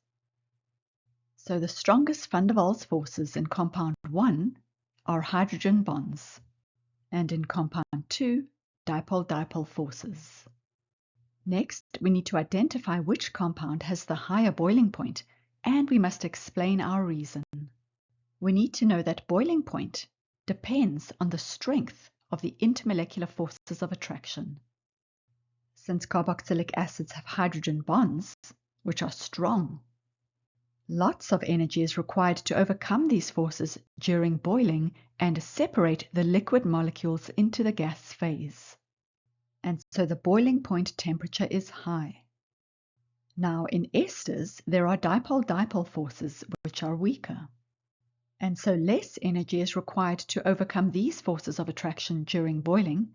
Speaker 1: So the strongest van der Waals forces in compound 1 are hydrogen bonds, and in compound 2, dipole-dipole forces. Next, we need to identify which compound has the higher boiling point, and we must explain our reason. We need to know that boiling point depends on the strength of the intermolecular forces of attraction. Since carboxylic acids have hydrogen bonds, which are strong, lots of energy is required to overcome these forces during boiling and separate the liquid molecules into the gas phase. And so the boiling point temperature is high. Now in esters, there are dipole-dipole forces which are weaker. And so less energy is required to overcome these forces of attraction during boiling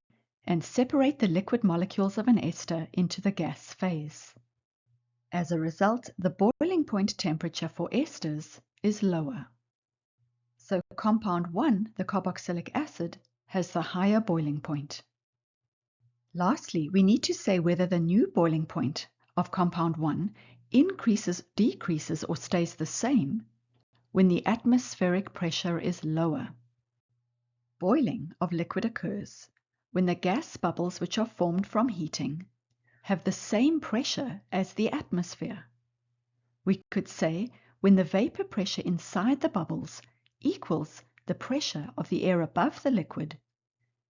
Speaker 1: and separate the liquid molecules of an ester into the gas phase. As a result, the boiling point temperature for esters is lower. So compound 1, the carboxylic acid, has the higher boiling point. Lastly, we need to say whether the new boiling point of compound 1 increases, decreases, or stays the same when the atmospheric pressure is lower. Boiling of liquid occurs when the gas bubbles which are formed from heating have the same pressure as the atmosphere. We could say when the vapor pressure inside the bubbles equals the pressure of the air above the liquid,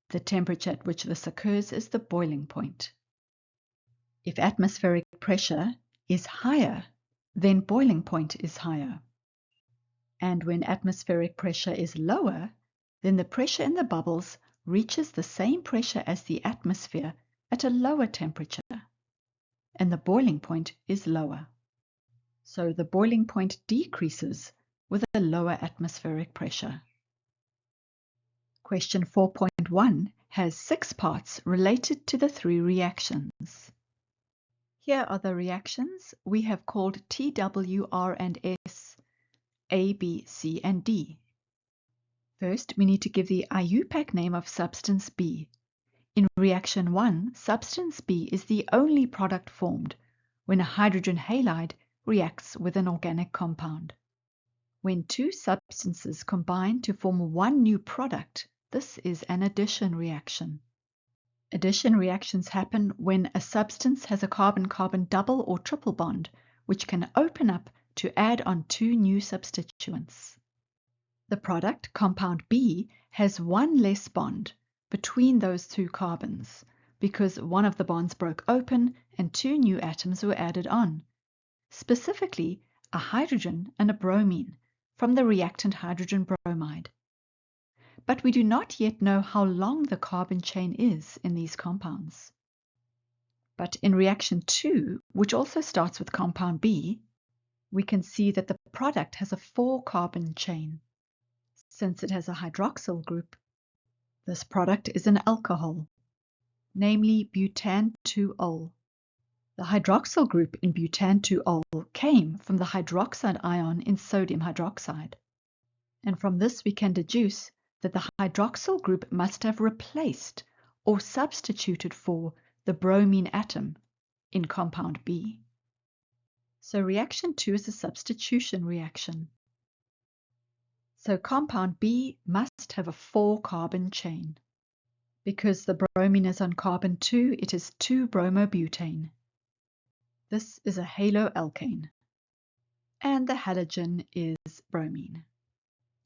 Speaker 1: the temperature at which this occurs is the boiling point. If atmospheric pressure is higher, then boiling point is higher. And when atmospheric pressure is lower, then the pressure in the bubbles reaches the same pressure as the atmosphere at a lower temperature, and the boiling point is lower. So the boiling point decreases with a lower atmospheric pressure. Question 4.1 has 6 parts related to the 3 reactions. Here are the reactions we have called T, W, R, and S, A, B, C, and D. First, we need to give the IUPAC name of substance B. In reaction 1, substance B is the only product formed when a hydrogen halide reacts with an organic compound. When 2 substances combine to form one new product, this is an addition reaction. Addition reactions happen when a substance has a carbon-carbon double or triple bond, which can open up to add on 2 new substituents. The product, compound B, has one less bond between those 2 carbons because one of the bonds broke open and 2 new atoms were added on, specifically a hydrogen and a bromine from the reactant hydrogen bromide. But we do not yet know how long the carbon chain is in these compounds. But in reaction 2, which also starts with compound B, we can see that the product has a 4-carbon chain. Since it has a hydroxyl group, this product is an alcohol, namely butan-2-ol. The hydroxyl group in butan-2-ol came from the hydroxide ion in sodium hydroxide. And from this we can deduce that the hydroxyl group must have replaced or substituted for the bromine atom in compound B. So reaction 2 is a substitution reaction. So compound B must have a 4-carbon chain. Because the bromine is on carbon 2, it is 2-bromobutane. This is a haloalkane. And the halogen is bromine.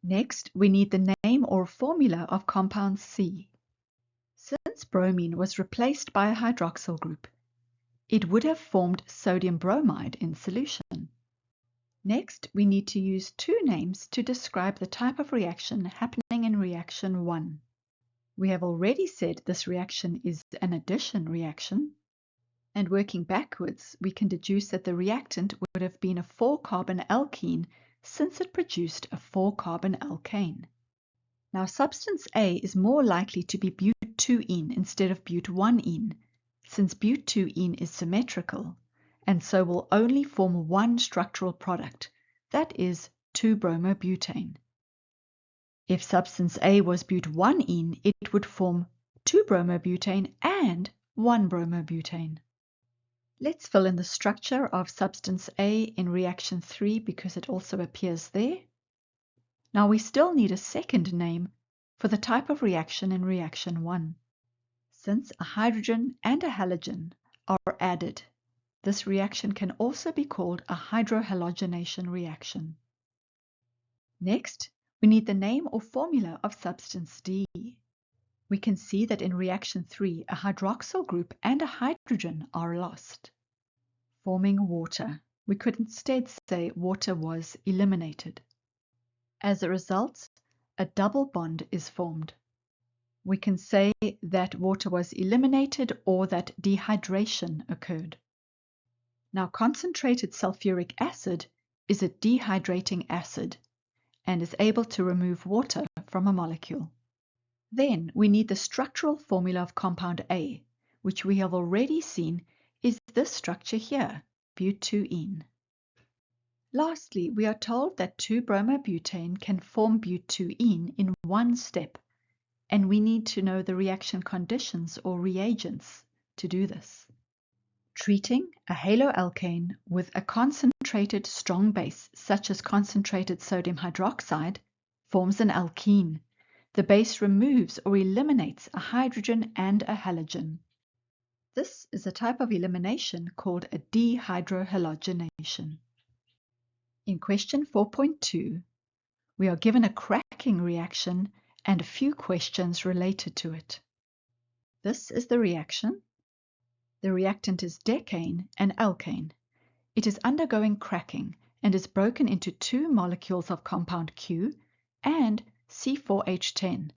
Speaker 1: Next, we need the name or formula of compound C. Since bromine was replaced by a hydroxyl group, it would have formed sodium bromide in solution. Next, we need to use 2 names to describe the type of reaction happening in reaction 1. We have already said this reaction is an addition reaction. And working backwards, we can deduce that the reactant would have been a 4-carbon alkene since it produced a 4-carbon alkane. Now, substance A is more likely to be butene instead of but1ene, since but2ene is symmetrical, and so will only form one structural product, that is 2-bromobutane. If substance A was but1ene, it would form 2-bromobutane and 1-bromobutane. Let's fill in the structure of substance A in reaction 3 because it also appears there. Now we still need a second name for the type of reaction in reaction 1. Since a hydrogen and a halogen are added, this reaction can also be called a hydrohalogenation reaction. Next, we need the name or formula of substance D. We can see that in reaction 3, a hydroxyl group and a hydrogen are lost, forming water. We could instead say water was eliminated. As a result, a double bond is formed. We can say that water was eliminated or that dehydration occurred. Now, concentrated sulfuric acid is a dehydrating acid and is able to remove water from a molecule. Then we need the structural formula of compound A, which we have already seen is this structure here, but2ene. Lastly, we are told that 2-bromobutane can form but2ene in one step, and we need to know the reaction conditions or reagents to do this. Treating a haloalkane with a concentrated strong base, such as concentrated sodium hydroxide, forms an alkene. The base removes or eliminates a hydrogen and a halogen. This is a type of elimination called a dehydrohalogenation. In question 4.2, we are given a cracking reaction and a few questions related to it. This is the reaction. The reactant is decane and alkane. It is undergoing cracking and is broken into 2 molecules of compound Q and C4H10.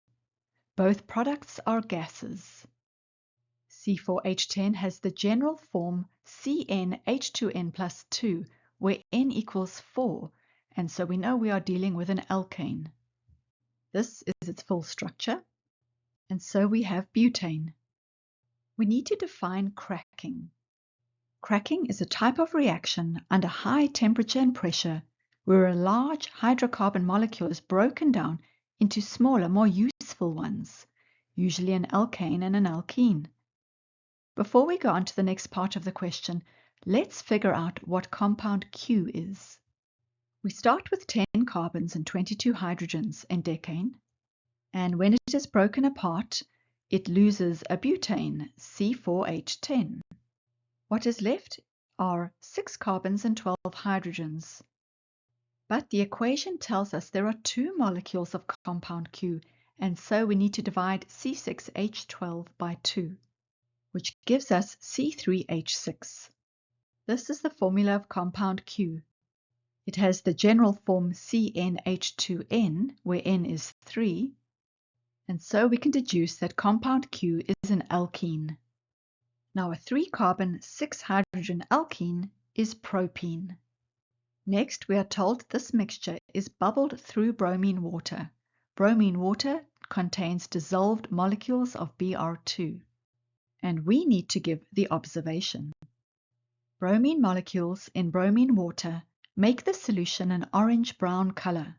Speaker 1: Both products are gases. C4H10 has the general form CnH2n plus 2, where n equals 4, and so we know we are dealing with an alkane. This is its full structure, and so we have butane. We need to define cracking. Cracking is a type of reaction under high temperature and pressure where a large hydrocarbon molecule is broken down into smaller, more useful ones, usually an alkane and an alkene. Before we go on to the next part of the question, let's figure out what compound Q is. We start with 10 carbons and 22 hydrogens in decane, and when it is broken apart, it loses a butane, C4H10. What is left are 6 carbons and 12 hydrogens. But the equation tells us there are 2 molecules of compound Q, and so we need to divide C6H12 by 2, which gives us C3H6. This is the formula of compound Q. It has the general form CnH2n, where n is 3, and so we can deduce that compound Q is an alkene. Now a 3-carbon, 6-hydrogen alkene is propene. Next, we are told this mixture is bubbled through bromine water. Bromine water contains dissolved molecules of Br2. And we need to give the observation. Bromine molecules in bromine water make the solution an orange-brown color.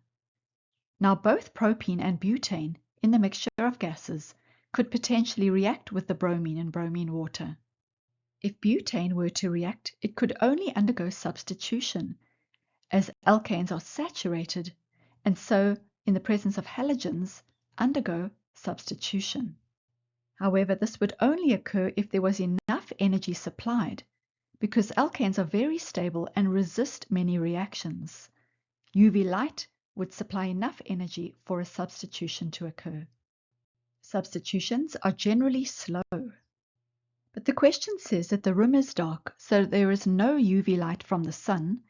Speaker 1: Now both propene and butane in the mixture of gases could potentially react with the bromine in bromine water. If butane were to react, it could only undergo substitution, as alkanes are saturated, and so, in the presence of halogens, undergo substitution. However, this would only occur if there was enough energy supplied, because alkanes are very stable and resist many reactions. UV light would supply enough energy for a substitution to occur. Substitutions are generally slow. But the question says that the room is dark, so there is no UV light from the sun,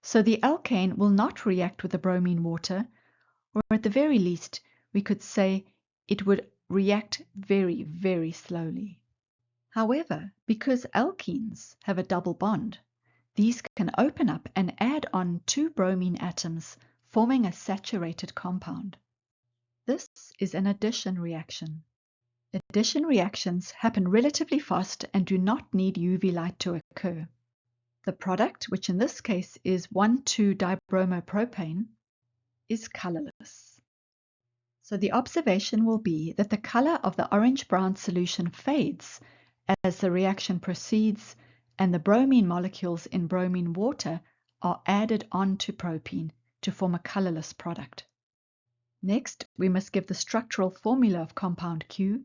Speaker 1: so the alkane will not react with the bromine water, or at the very least, we could say it would react very, very slowly. However, because alkenes have a double bond, these can open up and add on two bromine atoms, forming a saturated compound. This is an addition reaction. Addition reactions happen relatively fast and do not need UV light to occur. The product, which in this case is 1,2-dibromopropane, is colorless. So the observation will be that the color of the orange-brown solution fades as the reaction proceeds and the bromine molecules in bromine water are added onto propene to form a colorless product. Next, we must give the structural formula of compound Q.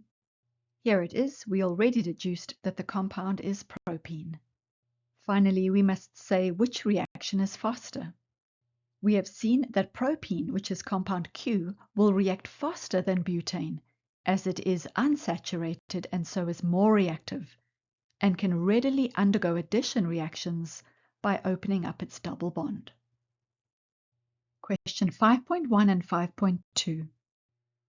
Speaker 1: Here it is. We already deduced that the compound is propene. Finally, we must say which reaction is faster. We have seen that propene, which is compound Q, will react faster than butane, as it is unsaturated and so is more reactive, and can readily undergo addition reactions by opening up its double bond. Question 5.1 and 5.2.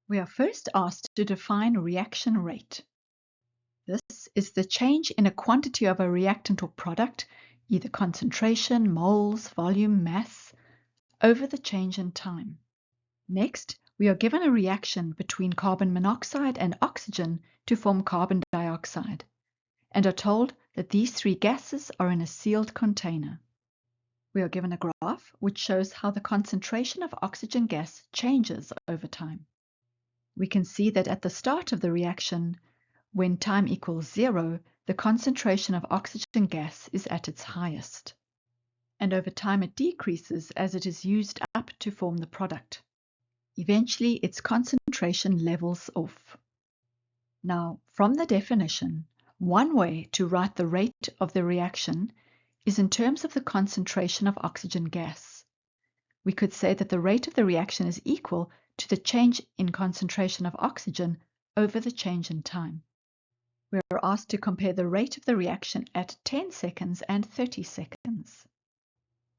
Speaker 1: We are first asked to define reaction rate. This is the change in a quantity of a reactant or product, either concentration, moles, volume, mass, over the change in time. Next, we are given a reaction between carbon monoxide and oxygen to form carbon dioxide, and are told that these three gases are in a sealed container. We are given a graph which shows how the concentration of oxygen gas changes over time. We can see that at the start of the reaction, when time equals 0, the concentration of oxygen gas is at its highest, and over time it decreases as it is used up to form the product. Eventually, its concentration levels off. Now, from the definition, one way to write the rate of the reaction is in terms of the concentration of oxygen gas. We could say that the rate of the reaction is equal to the change in concentration of oxygen over the change in time. We are asked to compare the rate of the reaction at 10 seconds and 30 seconds.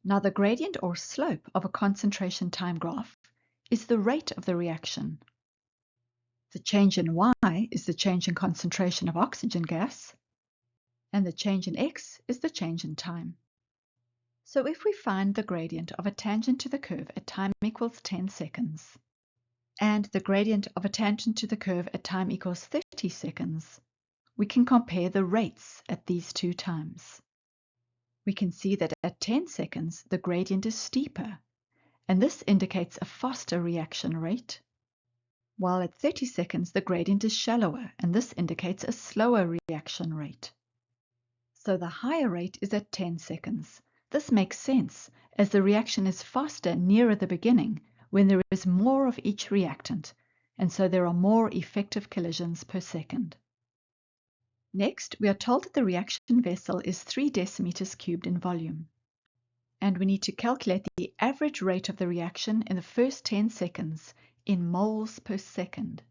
Speaker 1: Now, the gradient or slope of a concentration time graph is the rate of the reaction. The change in y is the change in concentration of oxygen gas, and the change in x is the change in time. So if we find the gradient of a tangent to the curve at time equals 10 seconds, and the gradient of a tangent to the curve at time equals 30 seconds, we can compare the rates at these two times. We can see that at 10 seconds the gradient is steeper, and this indicates a faster reaction rate, while at 30 seconds the gradient is shallower, and this indicates a slower reaction rate. So the higher rate is at 10 seconds. This makes sense, as the reaction is faster nearer the beginning, when there is more of each reactant, and so there are more effective collisions per second. Next, we are told that the reaction vessel is 3 decimeters cubed in volume, and we need to calculate the average rate of the reaction in the first 10 seconds in moles per second.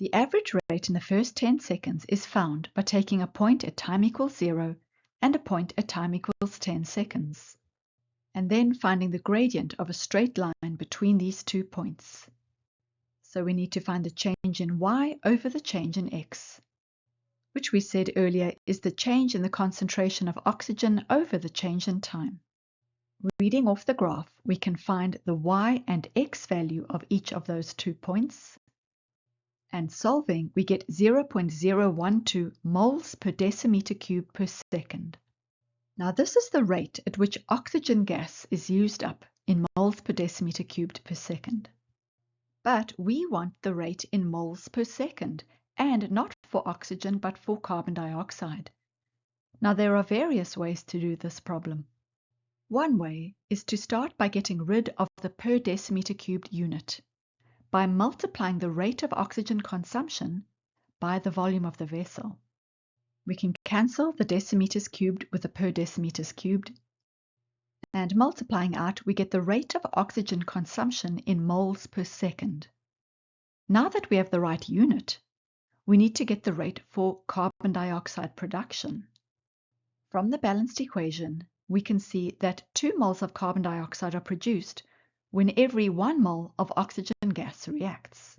Speaker 1: The average rate in the first 10 seconds is found by taking a point at time equals 0 and a point at time equals 10 seconds, and then finding the gradient of a straight line between these 2 points. So we need to find the change in y over the change in x, which we said earlier is the change in the concentration of oxygen over the change in time. Reading off the graph, we can find the y and x value of each of those 2 points, and solving, we get 0.012 moles per decimeter cube per second. Now this is the rate at which oxygen gas is used up in moles per decimeter cubed per second. But we want the rate in moles per second, and not for oxygen but for carbon dioxide. Now there are various ways to do this problem. One way is to start by getting rid of the per decimeter cubed unit, by multiplying the rate of oxygen consumption by the volume of the vessel. We can cancel the decimeters cubed with the per decimeters cubed, and multiplying out we get the rate of oxygen consumption in moles per second. Now that we have the right unit, we need to get the rate for carbon dioxide production. From the balanced equation, we can see that 2 moles of carbon dioxide are produced when every 1 mole of oxygen gas reacts.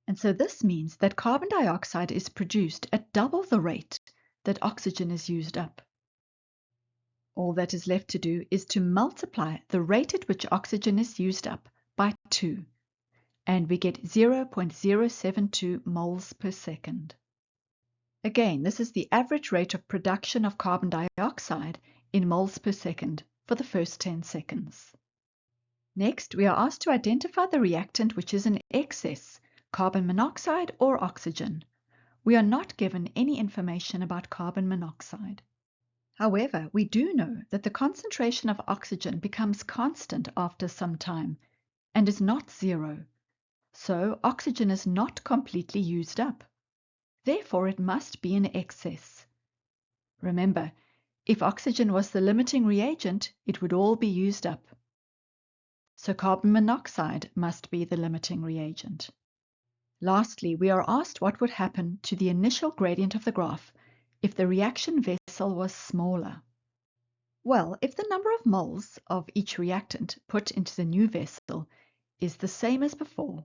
Speaker 1: And so this means that carbon dioxide is produced at double the rate that oxygen is used up. All that is left to do is to multiply the rate at which oxygen is used up by 2, and we get 0.072 moles per second. Again, this is the average rate of production of carbon dioxide in moles per second for the first 10 seconds. Next, we are asked to identify the reactant which is in excess, carbon monoxide or oxygen. We are not given any information about carbon monoxide. However, we do know that the concentration of oxygen becomes constant after some time and is not zero. So oxygen is not completely used up. Therefore, it must be in excess. Remember, if oxygen was the limiting reagent, it would all be used up. So carbon monoxide must be the limiting reagent. Lastly, we are asked what would happen to the initial gradient of the graph if the reaction vessel was smaller. Well, if the number of moles of each reactant put into the new vessel is the same as before,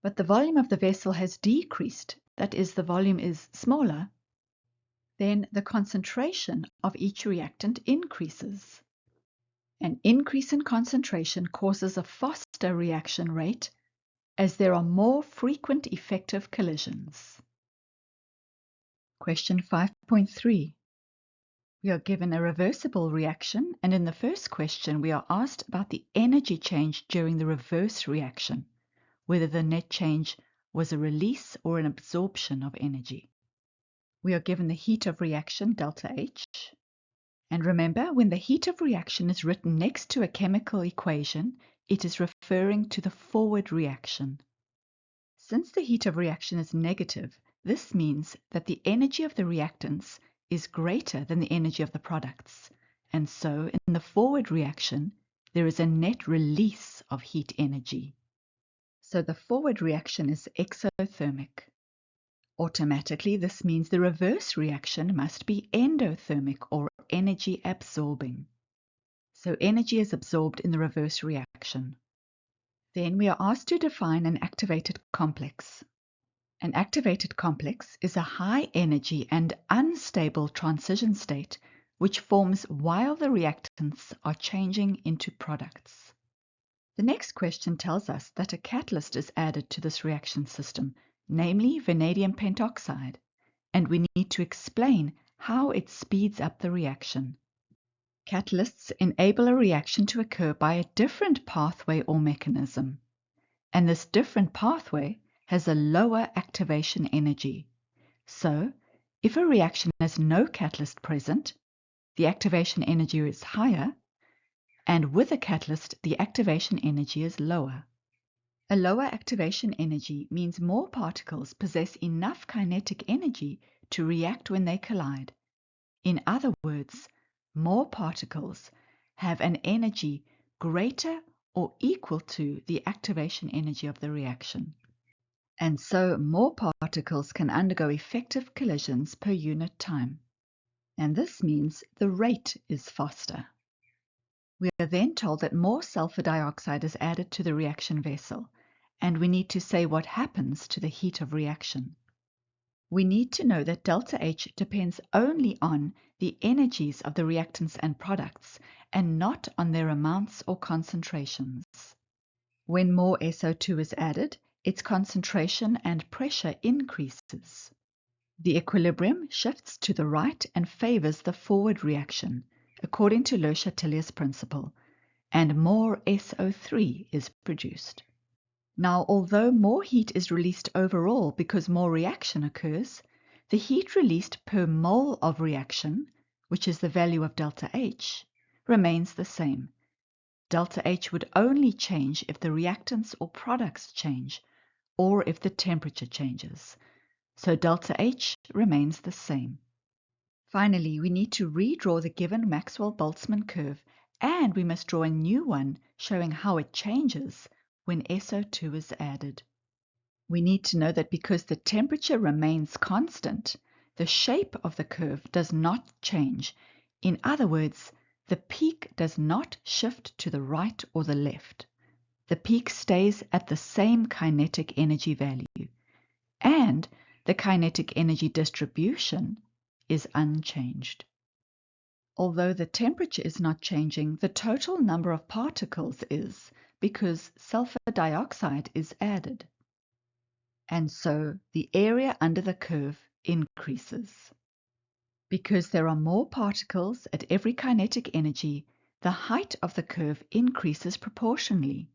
Speaker 1: but the volume of the vessel has decreased, that is, the volume is smaller, then the concentration of each reactant increases. An increase in concentration causes a faster reaction rate as there are more frequent effective collisions. Question 5.3. We are given a reversible reaction, and in the first question we are asked about the energy change during the reverse reaction, whether the net change was a release or an absorption of energy. We are given the heat of reaction, delta H. And remember, when the heat of reaction is written next to a chemical equation, it is referring to the forward reaction. Since the heat of reaction is negative, this means that the energy of the reactants is greater than the energy of the products. And so, in the forward reaction, there is a net release of heat energy. So the forward reaction is exothermic. Automatically, this means the reverse reaction must be endothermic or energy absorbing. So energy is absorbed in the reverse reaction. Then we are asked to define an activated complex. An activated complex is a high energy and unstable transition state which forms while the reactants are changing into products. The next question tells us that a catalyst is added to this reaction system, namely vanadium pentoxide, and we need to explain how it speeds up the reaction. Catalysts enable a reaction to occur by a different pathway or mechanism, and this different pathway has a lower activation energy. So, if a reaction has no catalyst present, the activation energy is higher, and with a catalyst, the activation energy is lower. A lower activation energy means more particles possess enough kinetic energy to react when they collide. In other words, more particles have an energy greater or equal to the activation energy of the reaction. And so more particles can undergo effective collisions per unit time. And this means the rate is faster. We are then told that more sulfur dioxide is added to the reaction vessel, and we need to say what happens to the heat of reaction. We need to know that delta H depends only on the energies of the reactants and products, and not on their amounts or concentrations. When more SO2 is added, its concentration and pressure increases. The equilibrium shifts to the right and favors the forward reaction, according to Le Chatelier's principle, and more SO3 is produced. Now, although more heat is released overall because more reaction occurs, the heat released per mole of reaction, which is the value of delta H, remains the same. Delta H would only change if the reactants or products change, or if the temperature changes. So delta H remains the same. Finally, we need to redraw the given Maxwell-Boltzmann curve, and we must draw a new one showing how it changes when SO2 is added. We need to know that because the temperature remains constant, the shape of the curve does not change. In other words, the peak does not shift to the right or the left. the peak stays at the same kinetic energy value, and the kinetic energy distribution is unchanged. Although the temperature is not changing, the total number of particles is, because sulfur dioxide is added. And so the area under the curve increases. Because there are more particles at every kinetic energy, the height of the curve increases proportionally.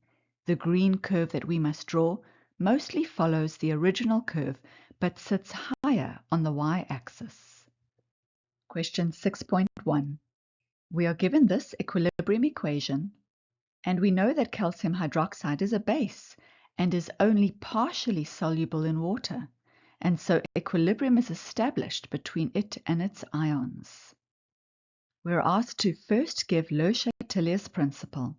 Speaker 1: The green curve that we must draw mostly follows the original curve, but sits higher on the y-axis. Question 6.1. We are given this equilibrium equation, and we know that calcium hydroxide is a base and is only partially soluble in water, and so equilibrium is established between it and its ions. We are asked to first give Le Chatelier's principle.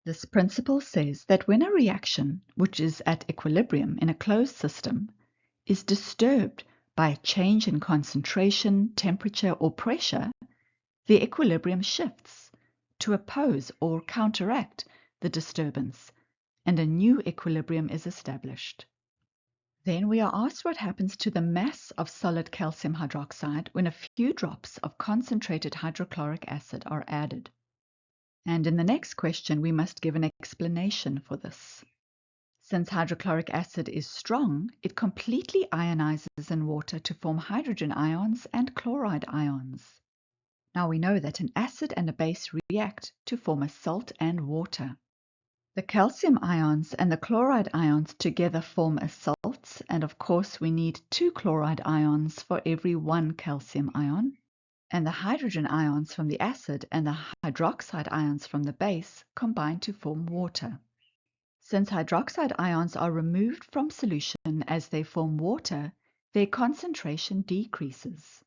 Speaker 1: This principle says that when a reaction, which is at equilibrium in a closed system, is disturbed by a change in concentration, temperature, or pressure, the equilibrium shifts to oppose or counteract the disturbance, and a new equilibrium is established. Then we are asked what happens to the mass of solid calcium hydroxide when a few drops of concentrated hydrochloric acid are added. And in the next question, we must give an explanation for this. Since hydrochloric acid is strong, it completely ionizes in water to form hydrogen ions and chloride ions. Now we know that an acid and a base react to form a salt and water. The calcium ions and the chloride ions together form a salt, and of course we need 2 chloride ions for every 1 calcium ion. And the hydrogen ions from the acid and the hydroxide ions from the base combine to form water. Since hydroxide ions are removed from solution as they form water, their concentration decreases.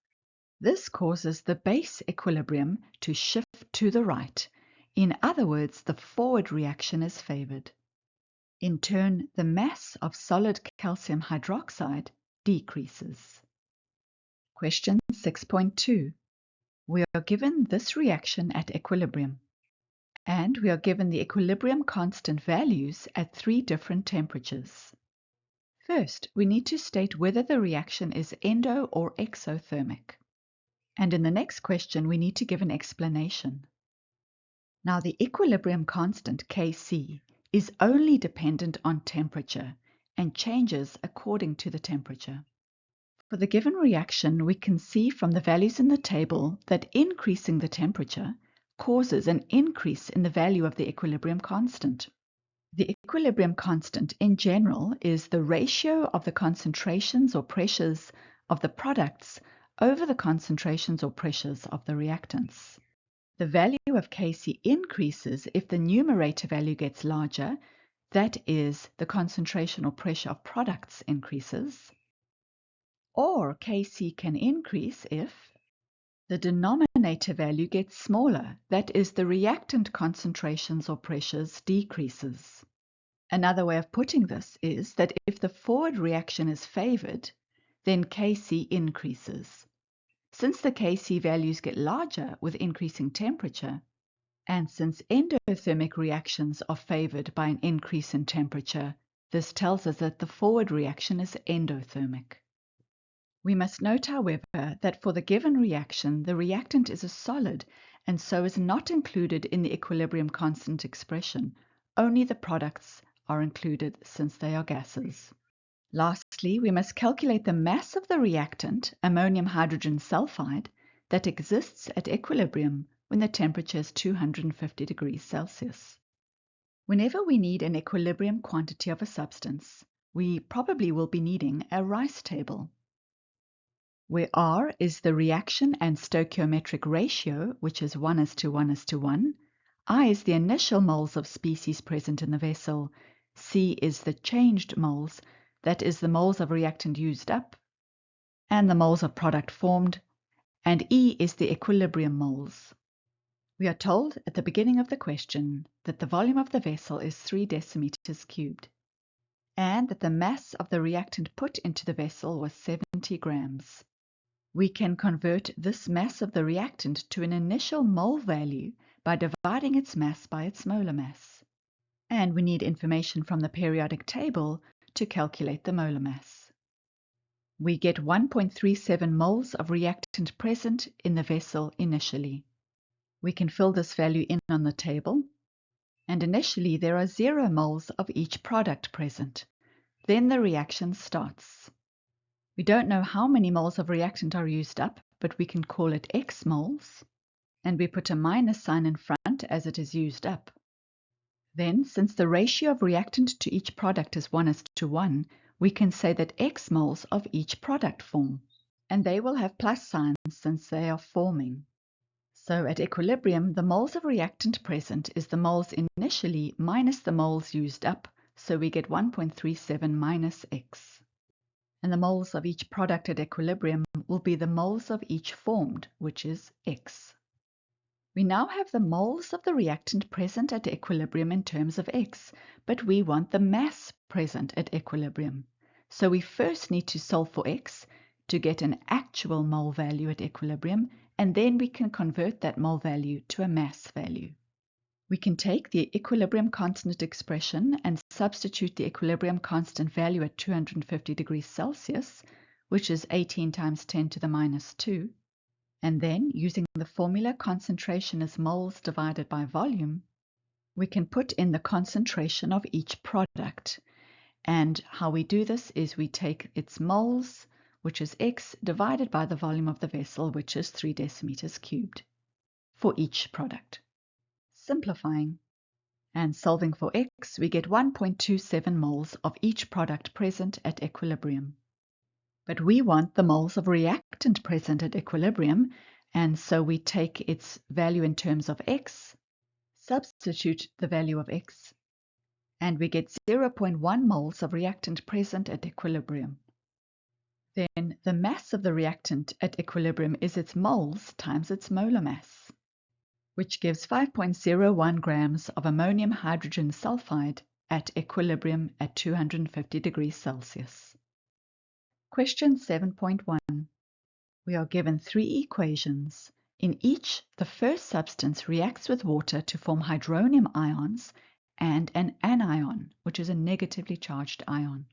Speaker 1: This causes the base equilibrium to shift to the right. In other words, the forward reaction is favored. In turn, the mass of solid calcium hydroxide decreases. Question 6.2. We are given this reaction at equilibrium, and we are given the equilibrium constant values at 3 different temperatures. First, we need to state whether the reaction is endo or exothermic. And in the next question, we need to give an explanation. Now, the equilibrium constant, Kc, is only dependent on temperature and changes according to the temperature. For the given reaction, we can see from the values in the table that increasing the temperature causes an increase in the value of the equilibrium constant. The equilibrium constant in general is the ratio of the concentrations or pressures of the products over the concentrations or pressures of the reactants. The value of Kc increases if the numerator value gets larger, that is, the concentration or pressure of products increases, or Kc can increase if the denominator value gets smaller, that is, the reactant concentrations or pressures decreases. Another way of putting this is that if the forward reaction is favored, then Kc increases. Since the Kc values get larger with increasing temperature, and since endothermic reactions are favored by an increase in temperature, this tells us that the forward reaction is endothermic. We must note, however, that for the given reaction, the reactant is a solid and so is not included in the equilibrium constant expression. Only the products are included since they are gases. Lastly, we must calculate the mass of the reactant, ammonium hydrogen sulfide, that exists at equilibrium when the temperature is 250 degrees Celsius. Whenever we need an equilibrium quantity of a substance, we probably will be needing a Rice table, where R is the reaction and stoichiometric ratio, which is 1:1:1. I is the initial moles of species present in the vessel. C is the changed moles, that is the moles of reactant used up, and the moles of product formed, and E is the equilibrium moles. We are told at the beginning of the question that the volume of the vessel is 3 decimeters cubed, and that the mass of the reactant put into the vessel was 70 grams. We can convert this mass of the reactant to an initial mole value by dividing its mass by its molar mass. And we need information from the periodic table to calculate the molar mass. We get 1.37 moles of reactant present in the vessel initially. We can fill this value in on the table, and initially there are 0 moles of each product present. Then the reaction starts. We don't know how many moles of reactant are used up, but we can call it X moles, and we put a minus sign in front as it is used up. Then, since the ratio of reactant to each product is 1:1, we can say that X moles of each product form, and they will have plus signs since they are forming. So at equilibrium, the moles of reactant present is the moles initially minus the moles used up, so we get 1.37 minus X. And the moles of each product at equilibrium will be the moles of each formed, which is X. We now have the moles of the reactant present at equilibrium in terms of X, but we want the mass present at equilibrium. So we first need to solve for X to get an actual mole value at equilibrium, and then we can convert that mole value to a mass value. We can take the equilibrium constant expression and substitute the equilibrium constant value at 250 degrees Celsius, which is 18 times 10 to the minus 2. And then, using the formula concentration as moles divided by volume, we can put in the concentration of each product. And how we do this is we take its moles, which is X, divided by the volume of the vessel, which is 3 decimeters cubed, for each product. Simplifying and solving for X, we get 1.27 moles of each product present at equilibrium. But we want the moles of reactant present at equilibrium, and so we take its value in terms of X, substitute the value of X, and we get 0.1 moles of reactant present at equilibrium. Then the mass of the reactant at equilibrium is its moles times its molar mass, which gives 5.01 grams of ammonium hydrogen sulfide at equilibrium at 250 degrees Celsius. Question 7.1. We are given 3 equations. In each, the first substance reacts with water to form hydronium ions and an anion, which is a negatively charged ion.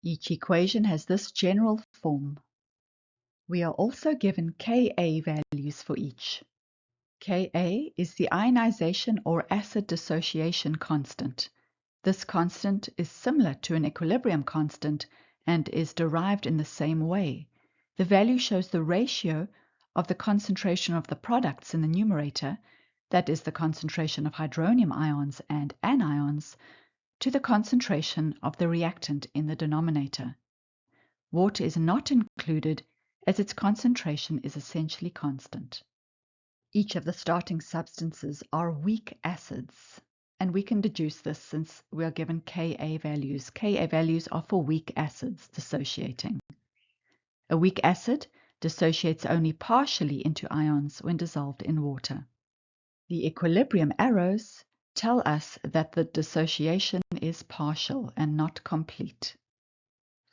Speaker 1: Each equation has this general form. We are also given Ka values for each. Ka is the ionization or acid dissociation constant. This constant is similar to an equilibrium constant and is derived in the same way. The value shows the ratio of the concentration of the products in the numerator, that is the concentration of hydronium ions and anions, to the concentration of the reactant in the denominator. Water is not included as its concentration is essentially constant. Each of the starting substances are weak acids, and we can deduce this since we are given Ka values. Ka values are for weak acids dissociating. A weak acid dissociates only partially into ions when dissolved in water. The equilibrium arrows tell us that the dissociation is partial and not complete.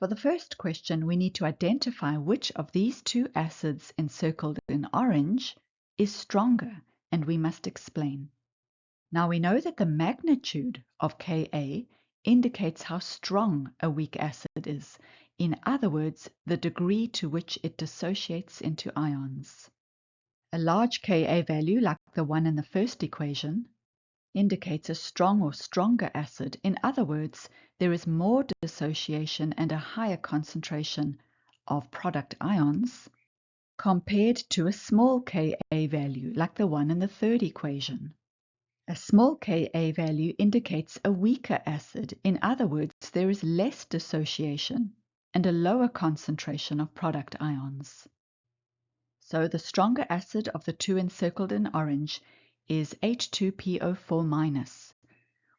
Speaker 1: For the first question, we need to identify which of these 2 acids encircled in orange is stronger, and we must explain. Now we know that the magnitude of Ka indicates how strong a weak acid is. In other words, the degree to which it dissociates into ions. A large Ka value, like the one in the first equation, indicates a strong or stronger acid. In other words, there is more dissociation and a higher concentration of product ions compared to a small Ka value, like the one in the third equation. A small Ka value indicates a weaker acid. In other words, there is less dissociation and a lower concentration of product ions. So the stronger acid of the 2 encircled in orange is H2PO4-.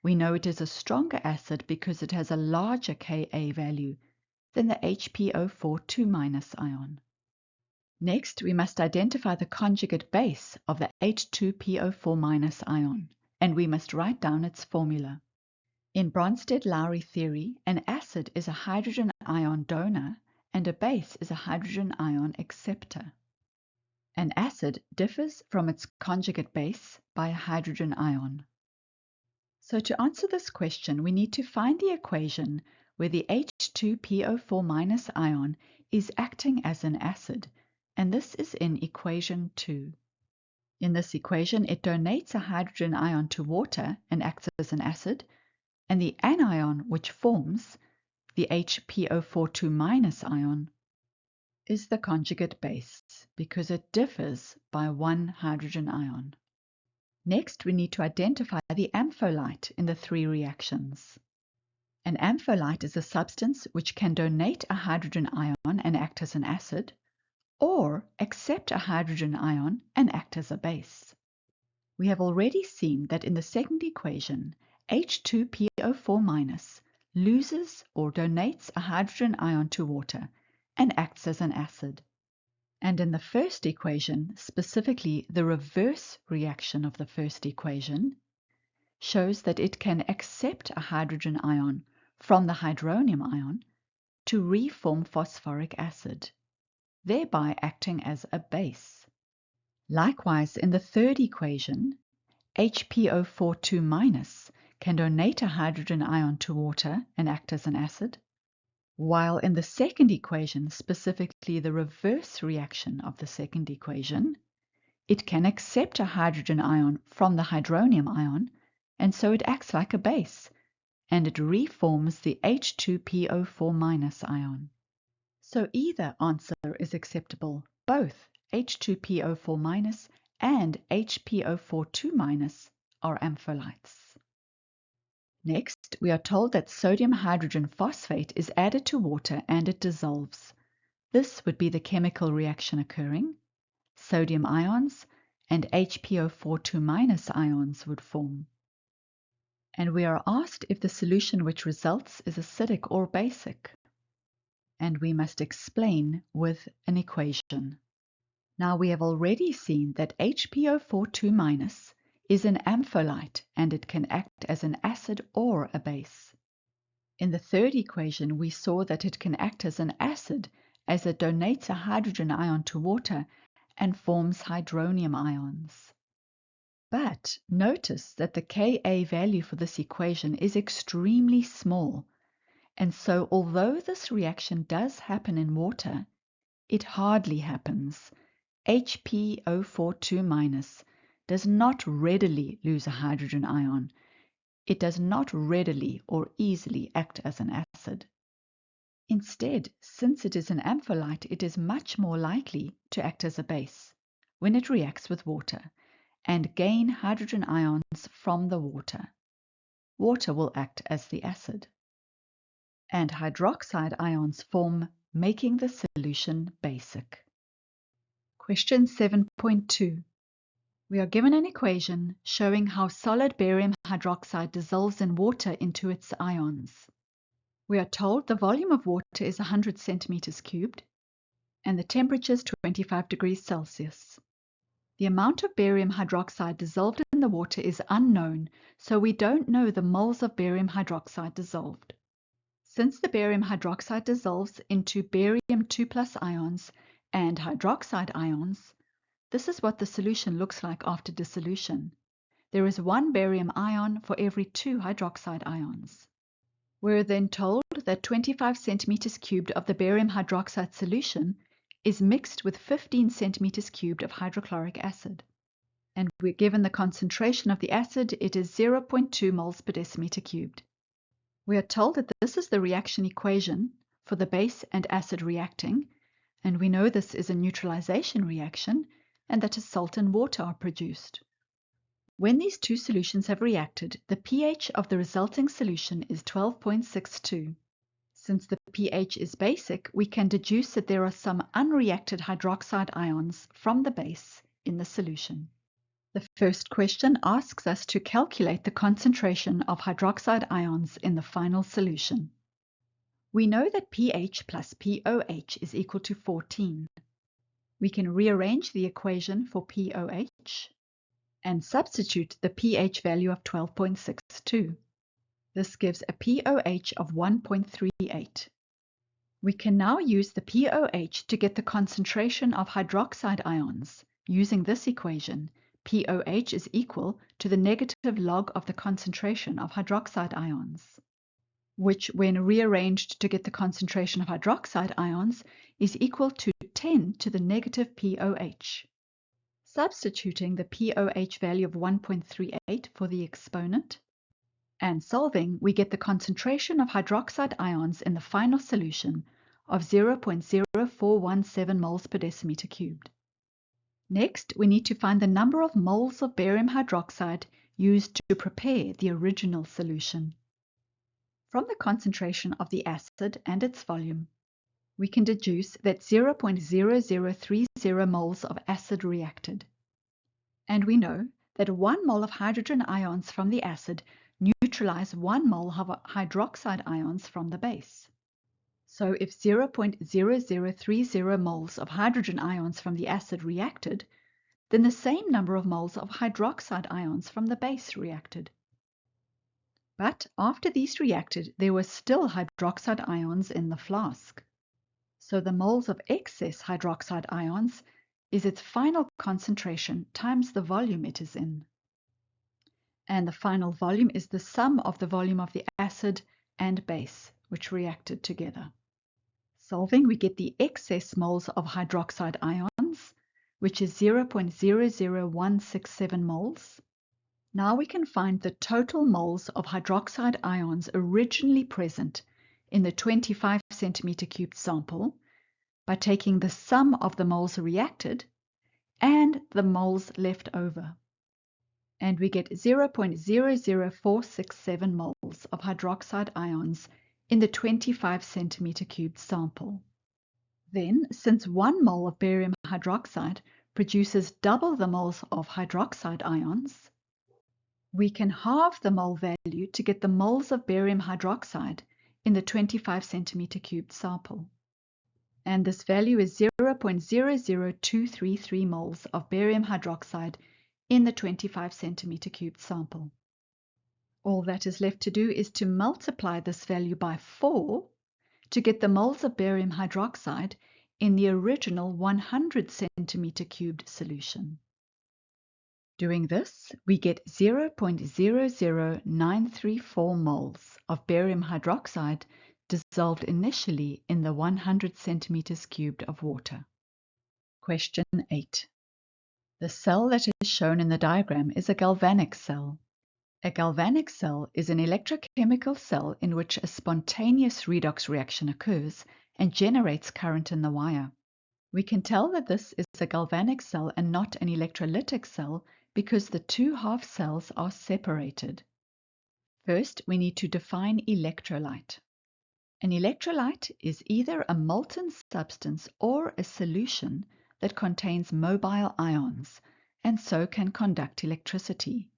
Speaker 1: We know it is a stronger acid because it has a larger Ka value than the HPO4 2- ion. Next, we must identify the conjugate base of the H2PO4- ion, and we must write down its formula. In Bronsted-Lowry theory, an acid is a hydrogen ion donor and a base is a hydrogen ion acceptor. An acid differs from its conjugate base by a hydrogen ion. So to answer this question, we need to find the equation where the H2PO4- ion is acting as an acid, and this is in equation 2. In this equation, it donates a hydrogen ion to water and acts as an acid, and the anion which forms, the HPO42- ion, is the conjugate base because it differs by one hydrogen ion. Next, we need to identify the ampholyte in the three reactions. An ampholyte is a substance which can donate a hydrogen ion and act as an acid, or accept a hydrogen ion and act as a base. We have already seen that in the second equation, H2PO4- loses or donates a hydrogen ion to water and acts as an acid. And in the first equation, specifically the reverse reaction of the first equation, shows that it can accept a hydrogen ion from the hydronium ion to reform phosphoric acid, thereby acting as a base. Likewise, in the third equation, HPO42- can donate a hydrogen ion to water and act as an acid, while in the second equation, specifically the reverse reaction of the second equation, it can accept a hydrogen ion from the hydronium ion, and so it acts like a base, and it reforms the H2PO4- ion. So either answer is acceptable. Both H2PO4- and HPO42- are ampholytes. Next, we are told that sodium hydrogen phosphate is added to water and it dissolves. This would be the chemical reaction occurring. Sodium ions and HPO42- ions would form. And we are asked if the solution which results is acidic or basic. And we must explain with an equation. Now we have already seen that HPO42- is an ampholyte and it can act as an acid or a base. In the third equation, we saw that it can act as an acid as it donates a hydrogen ion to water and forms hydronium ions. But notice that the Ka value for this equation is extremely small, and so although this reaction does happen in water, it hardly happens. HPO42- does not readily lose a hydrogen ion. It does not readily or easily act as an acid. Instead, since it is an ampholyte, it is much more likely to act as a base when it reacts with water and gain hydrogen ions from the water. Water will act as the acid. And hydroxide ions form, making the solution basic. Question 7.2. We are given an equation showing how solid barium hydroxide dissolves in water into its ions. We are told the volume of water is 100 centimeters cubed and the temperature is 25 degrees Celsius. The amount of barium hydroxide dissolved in the water is unknown, so we don't know the moles of barium hydroxide dissolved. Since the barium hydroxide dissolves into barium 2+ ions and hydroxide ions, this is what the solution looks like after dissolution. There is one barium ion for every 2 hydroxide ions. We're then told that 25 centimeters cubed of the barium hydroxide solution is mixed with 15 centimeters cubed of hydrochloric acid. And we're given the concentration of the acid, it is 0.2 moles per decimeter cubed. We are told that this is the reaction equation for the base and acid reacting, and we know this is a neutralization reaction and that a salt and water are produced. When these two solutions have reacted, the pH of the resulting solution is 12.62. Since the pH is basic, we can deduce that there are some unreacted hydroxide ions from the base in the solution. The first question asks us to calculate the concentration of hydroxide ions in the final solution. We know that pH plus pOH is equal to 14. We can rearrange the equation for pOH and substitute the pH value of 12.62. This gives a pOH of 1.38. We can now use the pOH to get the concentration of hydroxide ions using this equation, pOH is equal to the negative log of the concentration of hydroxide ions, which, when rearranged to get the concentration of hydroxide ions, is equal to 10 to the negative pOH. Substituting the pOH value of 1.38 for the exponent and solving, we get the concentration of hydroxide ions in the final solution of 0.0417 moles per decimeter cubed. Next, we need to find the number of moles of barium hydroxide used to prepare the original solution. From the concentration of the acid and its volume, we can deduce that 0.0030 moles of acid reacted. And we know that 1 mole of hydrogen ions from the acid neutralize 1 mole of hydroxide ions from the base. So if 0.0030 moles of hydrogen ions from the acid reacted, then the same number of moles of hydroxide ions from the base reacted. But after these reacted, there were still hydroxide ions in the flask. So the moles of excess hydroxide ions is its final concentration times the volume it is in. And the final volume is the sum of the volume of the acid and base, which reacted together. Solving, we get the excess moles of hydroxide ions, which is 0.00167 moles. Now we can find the total moles of hydroxide ions originally present in the 25 centimeter cubed sample by taking the sum of the moles reacted and the moles left over. And we get 0.00467 moles of hydroxide ions in the 25 centimeter cubed sample. Then, since 1 mole of barium hydroxide produces double the moles of hydroxide ions, we can halve the mole value to get the moles of barium hydroxide in the 25 centimeter cubed sample. And this value is 0.00233 moles of barium hydroxide in the 25 centimeter cubed sample. All that is left to do is to multiply this value by 4 to get the moles of barium hydroxide in the original 100 centimeter cubed solution. Doing this, we get 0.00934 moles of barium hydroxide dissolved initially in the 100 centimeters cubed of water. Question 8. The cell that is shown in the diagram is a galvanic cell. A galvanic cell is an electrochemical cell in which a spontaneous redox reaction occurs and generates current in the wire. We can tell that this is a galvanic cell and not an electrolytic cell because the two half cells are separated. First, we need to define electrolyte. An electrolyte is either a molten substance or a solution that contains mobile ions and so can conduct electricity.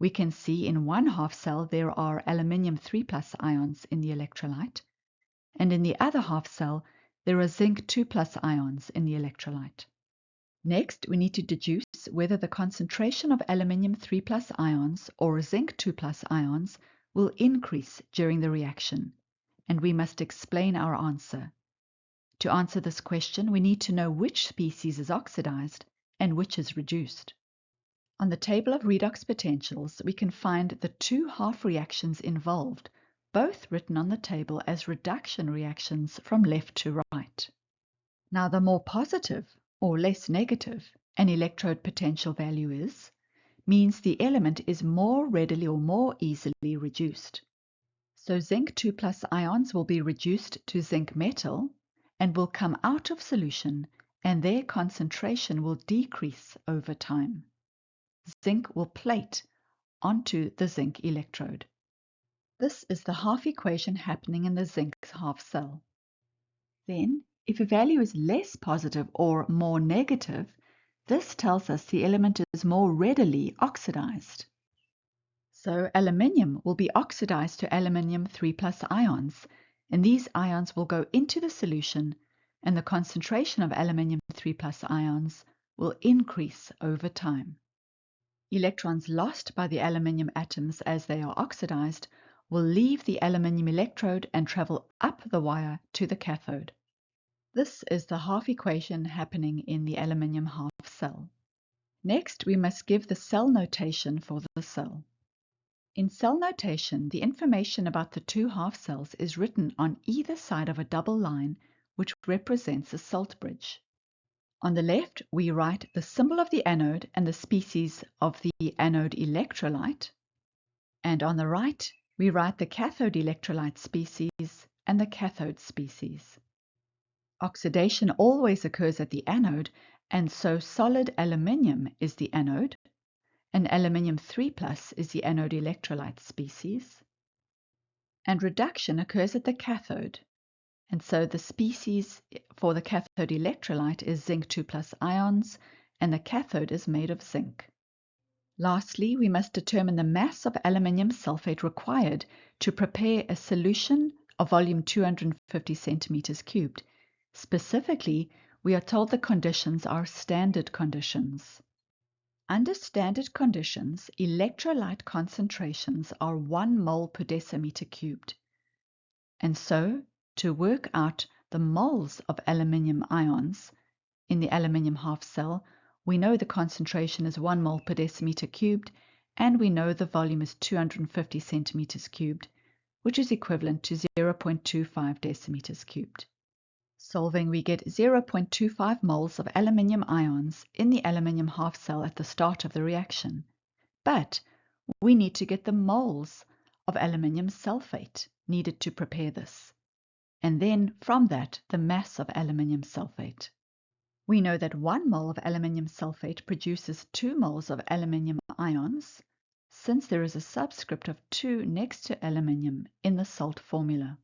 Speaker 1: We can see in one half cell there are aluminium 3+ ions in the electrolyte, and in the other half cell there are zinc 2+ ions in the electrolyte. Next, we need to deduce whether the concentration of aluminium 3+ ions or zinc 2+ ions will increase during the reaction, and we must explain our answer. To answer this question, we need to know which species is oxidized and which is reduced. On the table of redox potentials, we can find the two half reactions involved, both written on the table as reduction reactions from left to right. Now, the more positive or less negative an electrode potential value is, means the element is more readily or more easily reduced. So zinc 2+ ions will be reduced to zinc metal and will come out of solution, and their concentration will decrease over time. Zinc will plate onto the zinc electrode. This is the half equation happening in the zinc half cell. Then, if a value is less positive or more negative, this tells us the element is more readily oxidized. So aluminium will be oxidized to aluminium 3+ ions, and these ions will go into the solution, and the concentration of aluminium 3+ ions will increase over time. Electrons lost by the aluminium atoms as they are oxidized will leave the aluminium electrode and travel up the wire to the cathode. This is the half equation happening in the aluminium half cell. Next, we must give the cell notation for the cell. In cell notation, the information about the two half cells is written on either side of a double line, which represents a salt bridge. On the left, we write the symbol of the anode and the species of the anode electrolyte, and on the right, we write the cathode electrolyte species and the cathode species. Oxidation always occurs at the anode, and so solid aluminium is the anode, and aluminium 3+ is the anode electrolyte species, and reduction occurs at the cathode, and so the species for the cathode electrolyte is zinc 2+ ions, and the cathode is made of zinc. Lastly, we must determine the mass of aluminium sulfate required to prepare a solution of volume 250 centimeters cubed. Specifically, we are told the conditions are standard conditions. Under standard conditions, electrolyte concentrations are 1 mole per decimeter cubed. And so, to work out the moles of aluminium ions in the aluminium half cell, we know the concentration is 1 mole per decimeter cubed, and we know the volume is 250 centimeters cubed, which is equivalent to 0.25 decimeters cubed. Solving, we get 0.25 moles of aluminium ions in the aluminium half cell at the start of the reaction. But we need to get the moles of aluminium sulfate needed to prepare this, and then from that the mass of aluminium sulfate. We know that 1 mole of aluminium sulfate produces 2 moles of aluminium ions, since there is a subscript of 2 next to aluminium in the salt formula.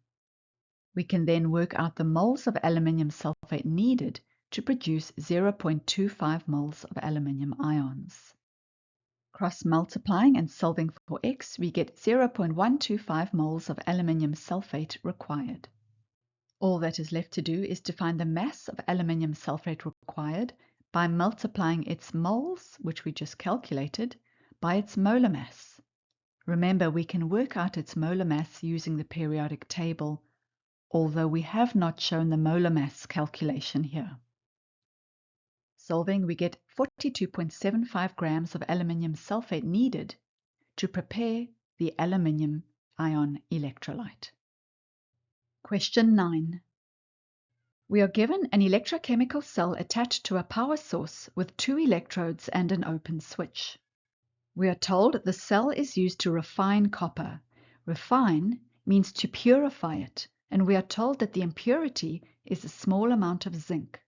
Speaker 1: We can then work out the moles of aluminium sulfate needed to produce 0.25 moles of aluminium ions. Cross-multiplying and solving for X, we get 0.125 moles of aluminium sulfate required. All that is left to do is to find the mass of aluminium sulfate required by multiplying its moles, which we just calculated, by its molar mass. Remember, we can work out its molar mass using the periodic table, although we have not shown the molar mass calculation here. Solving, we get 42.75 grams of aluminium sulfate needed to prepare the aluminium ion electrolyte. Question 9. We are given an electrochemical cell attached to a power source with 2 electrodes and an open switch. We are told the cell is used to refine copper. Refine means to purify it, and we are told that the impurity is a small amount of zinc.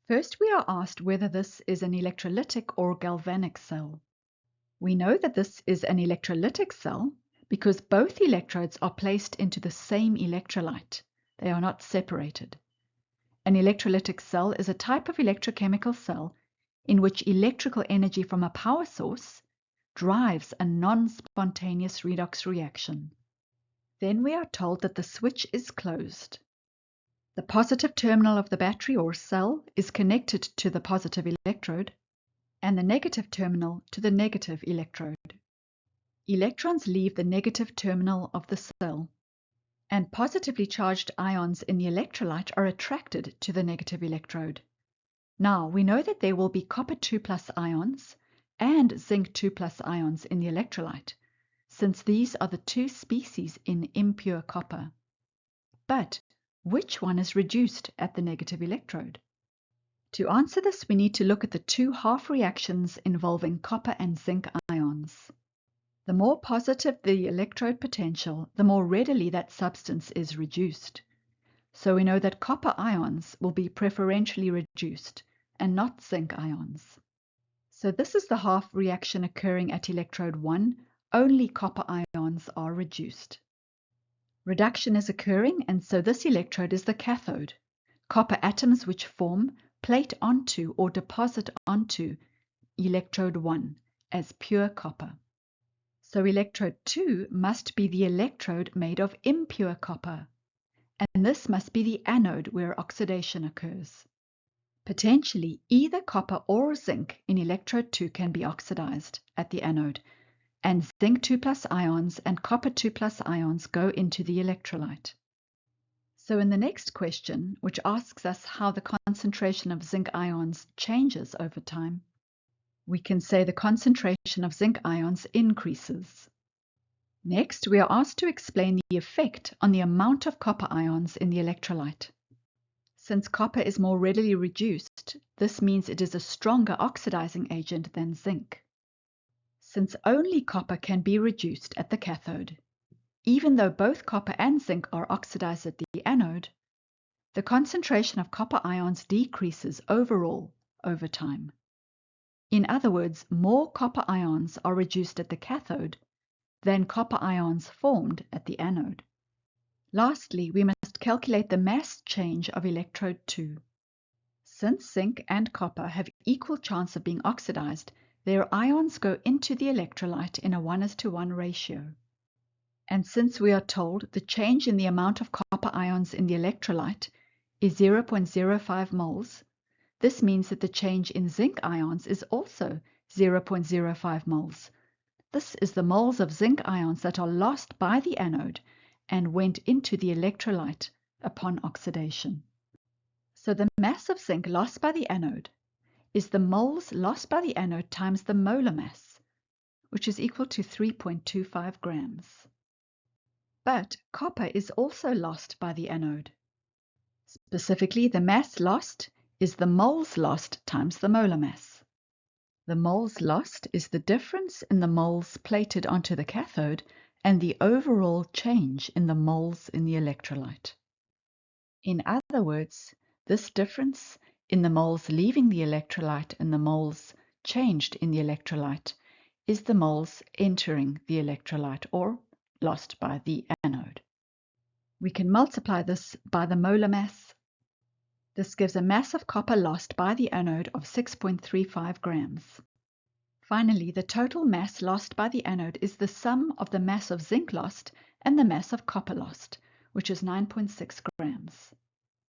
Speaker 1: First, we are asked whether this is an electrolytic or galvanic cell. We know that this is an electrolytic cell because both electrodes are placed into the same electrolyte. They are not separated. An electrolytic cell is a type of electrochemical cell in which electrical energy from a power source drives a non-spontaneous redox reaction. Then we are told that the switch is closed. The positive terminal of the battery or cell is connected to the positive electrode, and the negative terminal to the negative electrode. Electrons leave the negative terminal of the cell, and positively charged ions in the electrolyte are attracted to the negative electrode. Now, we know that there will be copper 2+ ions and zinc 2+ ions in the electrolyte, since these are the 2 species in impure copper. But which one is reduced at the negative electrode? To answer this, we need to look at the 2 half reactions involving copper and zinc ions. The more positive the electrode potential, the more readily that substance is reduced. So we know that copper ions will be preferentially reduced and not zinc ions. So this is the half reaction occurring at electrode 1. Only copper ions are reduced. Reduction is occurring, and so this electrode is the cathode. Copper atoms which form plate onto or deposit onto electrode 1 as pure copper. So electrode 2 must be the electrode made of impure copper, and this must be the anode where oxidation occurs. Potentially, either copper or zinc in electrode 2 can be oxidized at the anode, and zinc 2+ ions and copper 2+ ions go into the electrolyte. So in the next question, which asks us how the concentration of zinc ions changes over time, We can say the concentration of zinc ions increases. Next, we are asked to explain the effect on the amount of copper ions in the electrolyte. Since copper is more readily reduced, this means it is a stronger oxidizing agent than zinc. Since only copper can be reduced at the cathode, even though both copper and zinc are oxidized at the anode, the concentration of copper ions decreases overall over time. In other words, more copper ions are reduced at the cathode than copper ions formed at the anode. Lastly, we must calculate the mass change of electrode 2. Since zinc and copper have equal chance of being oxidized, their ions go into the electrolyte in a 1:1 ratio. And since we are told the change in the amount of copper ions in the electrolyte is 0.05 moles, this means that the change in zinc ions is also 0.05 moles. This is the moles of zinc ions that are lost by the anode and went into the electrolyte upon oxidation. So the mass of zinc lost by the anode is the moles lost by the anode times the molar mass, which is equal to 3.25 grams. But copper is also lost by the anode. Specifically, the mass lost is the moles lost times the molar mass. The moles lost is the difference in the moles plated onto the cathode and the overall change in the moles in the electrolyte. In other words, this difference in the moles leaving the electrolyte and the moles changed in the electrolyte is the moles entering the electrolyte or lost by the anode. We can multiply this by the molar mass. This gives a mass of copper lost by the anode of 6.35 grams. Finally, the total mass lost by the anode is the sum of the mass of zinc lost and the mass of copper lost, which is 9.6 grams.